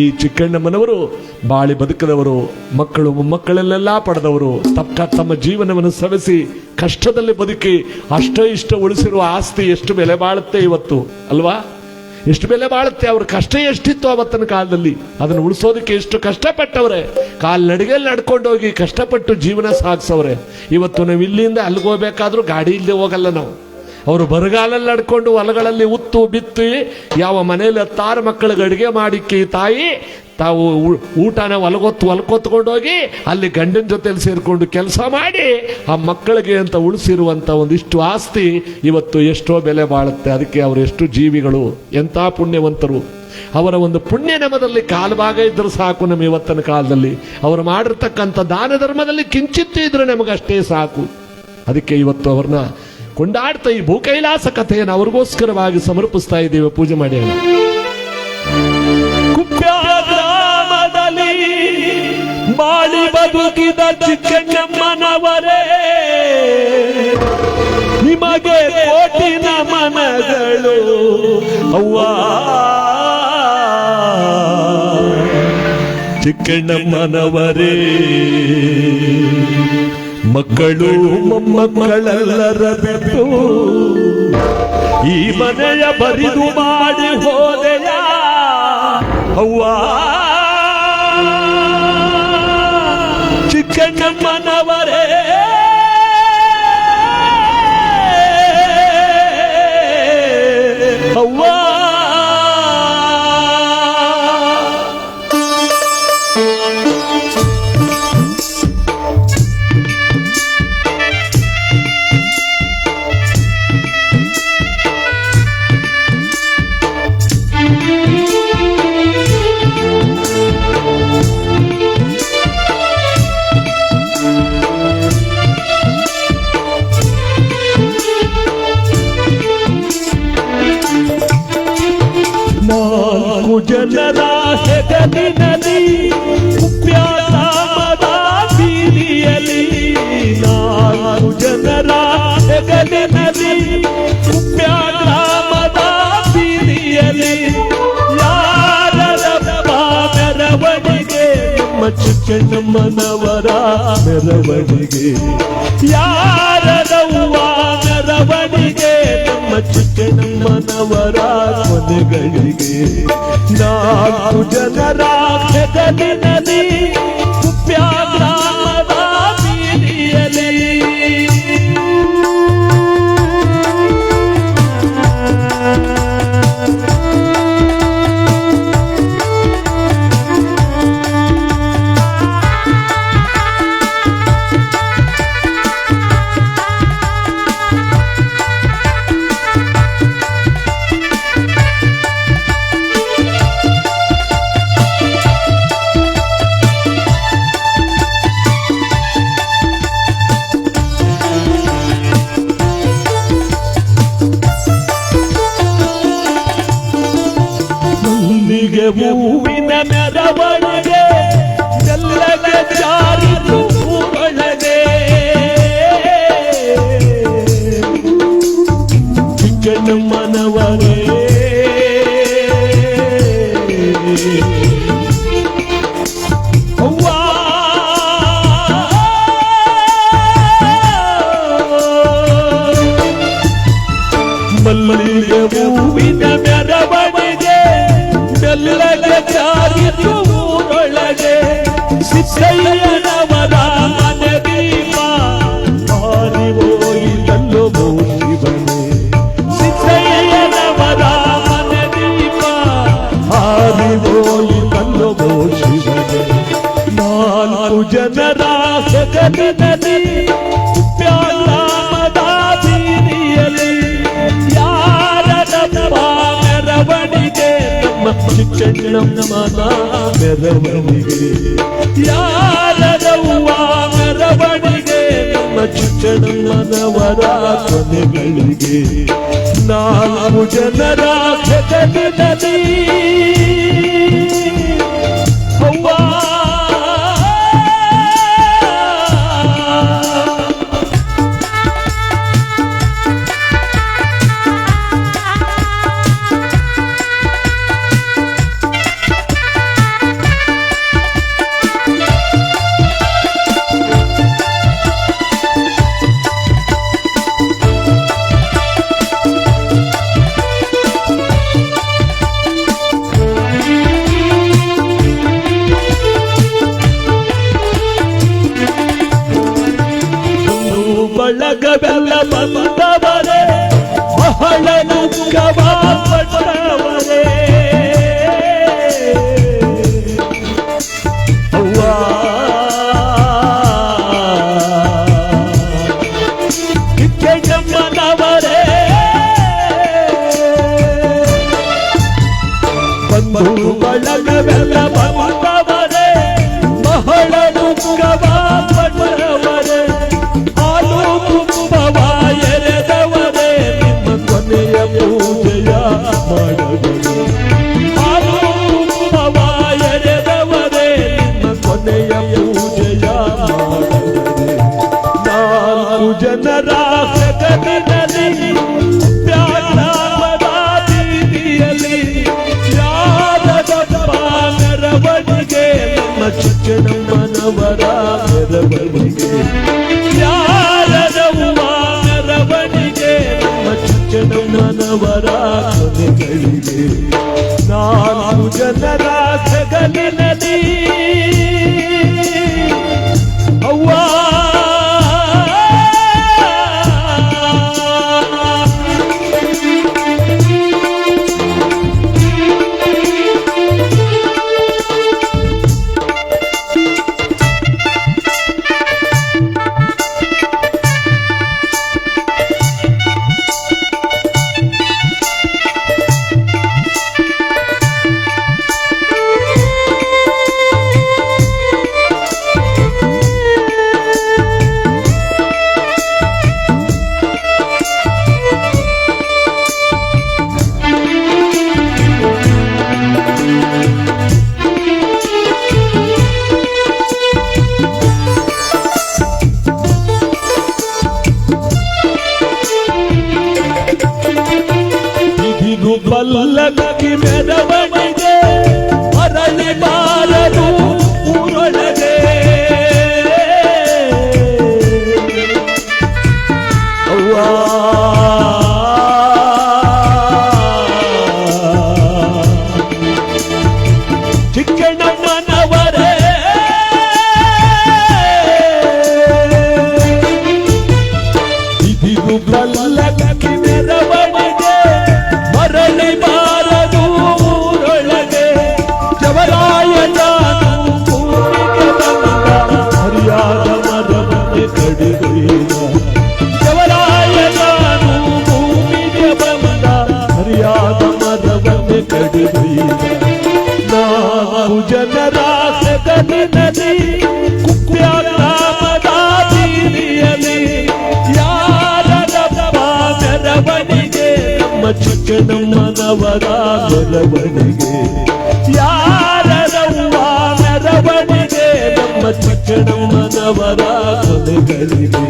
ಈ ಚಿಕ್ಕಣ್ಣಮ್ಮನವರು ಬಾಳಿ ಬದುಕದವರು, ಮಕ್ಕಳು ಮೊಮ್ಮಕ್ಕಳನ್ನೆಲ್ಲ ಪಡೆದವರು, ತಮ್ಮ ಜೀವನವನ್ನು ಸವೆಸಿ ಕಷ್ಟದಲ್ಲಿ ಬದುಕಿ ಅಷ್ಟೋ ಇಷ್ಟ ಉಳಿಸಿರುವ ಆಸ್ತಿ ಎಷ್ಟು ಬೆಲೆ ಬಾಳುತ್ತೆ ಇವತ್ತು ಅಲ್ವಾ? ಎಷ್ಟು ಬೆಲೆ ಬಾಳುತ್ತೆ. ಅವ್ರ ಕಷ್ಟ ಎಷ್ಟಿತ್ತು ಅವತ್ತಿನ ಕಾಲದಲ್ಲಿ, ಅದನ್ನು ಉಳಿಸೋದಕ್ಕೆ ಎಷ್ಟು ಕಷ್ಟಪಟ್ಟವ್ರೆ. ಕಾಲ್ನಡಿಗೆಯಲ್ಲಿ ನಡ್ಕೊಂಡೋಗಿ ಕಷ್ಟಪಟ್ಟು ಜೀವನ ಸಾಗಿಸವ್ರೆ. ಇವತ್ತು ನಾವು ಇಲ್ಲಿಂದ ಅಲ್ಲಿಗೆ ಹೋಗ್ಬೇಕಾದ್ರೂ ಗಾಡಿ ಇಲ್ಲದೆ ಹೋಗಲ್ಲ ನಾವು. ಅವರು ಬರಗಾಲಲ್ಲಿ ನಡ್ಕೊಂಡು ಹೊಲಗಳಲ್ಲಿ ಉತ್ತು ಬಿತ್ತಿ ಯಾವ ಮನೆಯಲ್ಲಿ 10 ಮಕ್ಕಳಿಗೆ ಅಡುಗೆ ಮಾಡಿಕ್ಕಿ ತಾಯಿ ತಾವು ಊಟನ ಹೊಲಕೊತ್ಕೊಂಡೋಗಿ ಅಲ್ಲಿ ಗಂಡನ ಜೊತೆಲಿ ಸೇರಿಕೊಂಡು ಕೆಲಸ ಮಾಡಿ ಆ ಮಕ್ಕಳಿಗೆ ಅಂತ ಉಳಿಸಿರುವಂಥ ಒಂದಿಷ್ಟು ಆಸ್ತಿ ಇವತ್ತು ಎಷ್ಟೋ ಬೆಲೆ ಬಾಳುತ್ತೆ. ಅದಕ್ಕೆ ಅವರು ಎಷ್ಟು ಜೀವಿಗಳು, ಎಂಥ ಪುಣ್ಯವಂತರು. ಅವರ ಒಂದು ಪುಣ್ಯ ನಮದಲ್ಲಿ ಕಾಲ್ಭಾಗ ಇದ್ರೂ ಸಾಕು. ನಮ್ಮ ಇವತ್ತಿನ ಕಾಲದಲ್ಲಿ ಅವರು ಮಾಡಿರ್ತಕ್ಕಂಥ ದಾನ ಧರ್ಮದಲ್ಲಿ ಕಿಂಚಿತ್ತು ಇದ್ರೆ ನಮಗಷ್ಟೇ ಸಾಕು. ಅದಕ್ಕೆ ಇವತ್ತು ಅವ್ರನ್ನ ಕೊಂಡಾಡ್ತಾ ಈ ಭೂಕೈಲಾಸ ಕಥೆಯನ್ನು ಅವ್ರಿಗೋಸ್ಕರವಾಗಿ ಸಮರ್ಪಿಸ್ತಾ ಇದ್ದೀವಿ. ಪೂಜೆ ಮಾಡಿ. ಕುಪ್ಯ ಗ್ರಾಮದಲ್ಲಿ ಬಾಳಿ ಬದುಕಿದ ಚಿಕ್ಕಣ್ಣಮ್ಮನವರೇ, ನಿಮಗೆ ಕೋಟಿ ನಮನಗಳು ಅವ್ವ. ಚಿಕ್ಕಣ್ಣಮ್ಮನವರೇ, ಮಕ್ಕಳು ಮೊಮ್ಮಕ್ಕಳೆಲ್ಲರ ಬಿಟ್ಟು ಈ ಮನೆಯ ಬರಿದು ಮಾಡಿ ಹೋದೆಯ ಅವ್ವ. ಚಿಕ್ಕಣ್ಣಮ್ಮನವರೇ, ಅವ್ವ. ಜನರ ಹೆಗಲಿನಲ್ಲಿ ಕುಪ್ಯ ಗ್ರಾಮದ ಬೀದಿಯಲ್ಲಿ, 4 ಜನರ ಹೆಗಲಿನಲ್ಲಿ ಕುಪ್ಯ ಗ್ರಾಮದ ಬೀದಿಯಲ್ಲಿ, ಯಾರಪ್ಪ ಮೆರವಣಿಗೆ ನಮ್ಮ ಚಿಕ್ಕಣ್ಣಮ್ಮನವರ ಮೆರವಣಿಗೆ, ಯಾರವ್ವ ಮೆರವಣಿಗೆ ನಮ್ಮ ಚಿಕ್ಕಣ್ಣಮ್ಮನವರ ಕೊನೆಗಳಿಗೆ. 4 ಜನರ ಹೆಗಲಿನಲ್ಲಿ ಕುಪ್ಯ ಗ್ರಾಮದ ಬೀದಿಯಲ್ಲಿ, ಹೂವಿನ ಮೆರವಣಿಗೆ ಎಲ್ಲಗೆ ಜಾರಿತು ಒಳಗೆ, ಚಿಕ್ಕಣ್ಣಮ್ಮನವರೇ ಅವ್ವ. ಮಲ್ಲಿಗೆ ಹೂವಿನ ಮೆರವಣಿಗೆ ಎಲ್ಲಗೆ ಜಾರಿತು ಒಳಗೆ, ಸಿದ್ದಯ್ಯನವರ ಮನೆ ದೀಪ ಹಾರಿ ಹೋಯಿತಲ್ಲೋ ಶಿವನೇ. ಸಿದ್ದಯ್ಯನವರ ಮನೆ ದೀಪ ಹಾರಿ ಹೋಯಿತಲ್ಲೋ ಶಿವನೇ. 4 ಜನರ ಹೆಗಲಿನಲ್ಲಿ ಕುಪ್ಯ ಗ್ರಾಮದ ಬೀದಿಯಲ್ಲಿ, ಯಾರ ಚಿಕ್ಕಣ್ಣಮ್ಮನ ಮೆರವಣಿಗೆ ಯಾರದವ್ವ ಮೆರವಣಿಗೆ ನಮ್ಮ ಚಿಕ್ಕಣ್ಣಮ್ಮನವರ ಕೊನೆಗಳಿಗೆ 4 ಜನರ ಹೆಗಲಿನಲ್ಲಿ ಅವ್ವ ಬಳಗವೆಲ್ಲ ಬಂದವರೇ ಬಹಳ ದುಃಖವಾಪಟ್ಟವರೇ ಅವ್ವ ಚಿಕ್ಕಣ್ಣಮ್ಮನವರೇ ಬಂದು ಬಳಗವೆಲ್ಲ ಬಂದವರೇ ಬಹಳ ದುಃಖವಾಪಟ್ಟವರೇ ಎರೆದವರೇ ನಿಮ್ಮ ಕೊನೆಯ ಪೂಜೆಯ ಮಾಡಬರು ಎರೆದವರೇ ನಿಮ್ಮ ಕೊನೆಯ ಪೂಜೆಯ ಮಾಡಬರೆ 4 ಜನರ ಹೆಗಲಿನಲ್ಲಿ ಪ್ಯಾರಾಮದ ಬೀದಿಯಲ್ಲಿ ಯಾರದಪ್ಪ ಮೆರವಣಿಗೆ ನಮ್ಮ ಚಿಕ್ಕಣ್ಣಮ್ಮನವರ ಮೆರವಣಿಗೆ ಯಾರದವ್ವ ಮೆರವಣಿಗೆ ನಮ್ಮ ಚಿಕ್ಕಣ್ಣಮ್ಮನವರ ಕೊನೆಗಳಿಗೆ 4 ಜನರ ಹೆಗಲಿನಲ್ಲಿ ಅವ್ವ ಬಲ್ಲಗಿ ಮೆರವಣಿಗೆ ಮರಳಿ ಬಾರದು ಊರೊಳಗೆ ಅವ್ವ ಚಿಕ್ಕಣ್ಣಮ್ಮನವರೇ ಇದಿರು ಬಲ್ಲಗಿ ಮೆರವಣಿಗೆ ಮರಳಿ ಬಾರದು ಊರೊಳಗೆ ಜವರಾಯನ ಭೂಮಿಗೆ ಬಂದ ಹರಿಯಾದ ಮರವನ್ನೇ ಕಡಿದೊಯ್ದ ಜವರಾಯನ ಭೂಮಿಗೆ ಬಂದ ಹರಿಯಾದ ಮರವನ್ನೇ ಕಡಿದೊಯ್ದ 4 ಜನರ ಹೆಗಲಿನಲ್ಲಿ ಕುಪ್ಯಾಗ್ರಾಮದ ಬೀದಿಯಲ್ಲಿ ಯಾರದಪ್ಪ ಮೆರವಣಿಗೆ ನಮ್ಮ ಚಿಕ್ಕಣ್ಣಮ್ಮನವರ ಮೆರವಣಿಗೆ ಯಾರದವ್ವ ಮೆರವಣಿಗೆ ನಮ್ಮ ಚಿಕ್ಕಣ್ಣಮ್ಮನವರ ಕೊನೆಗಳಿಗೆ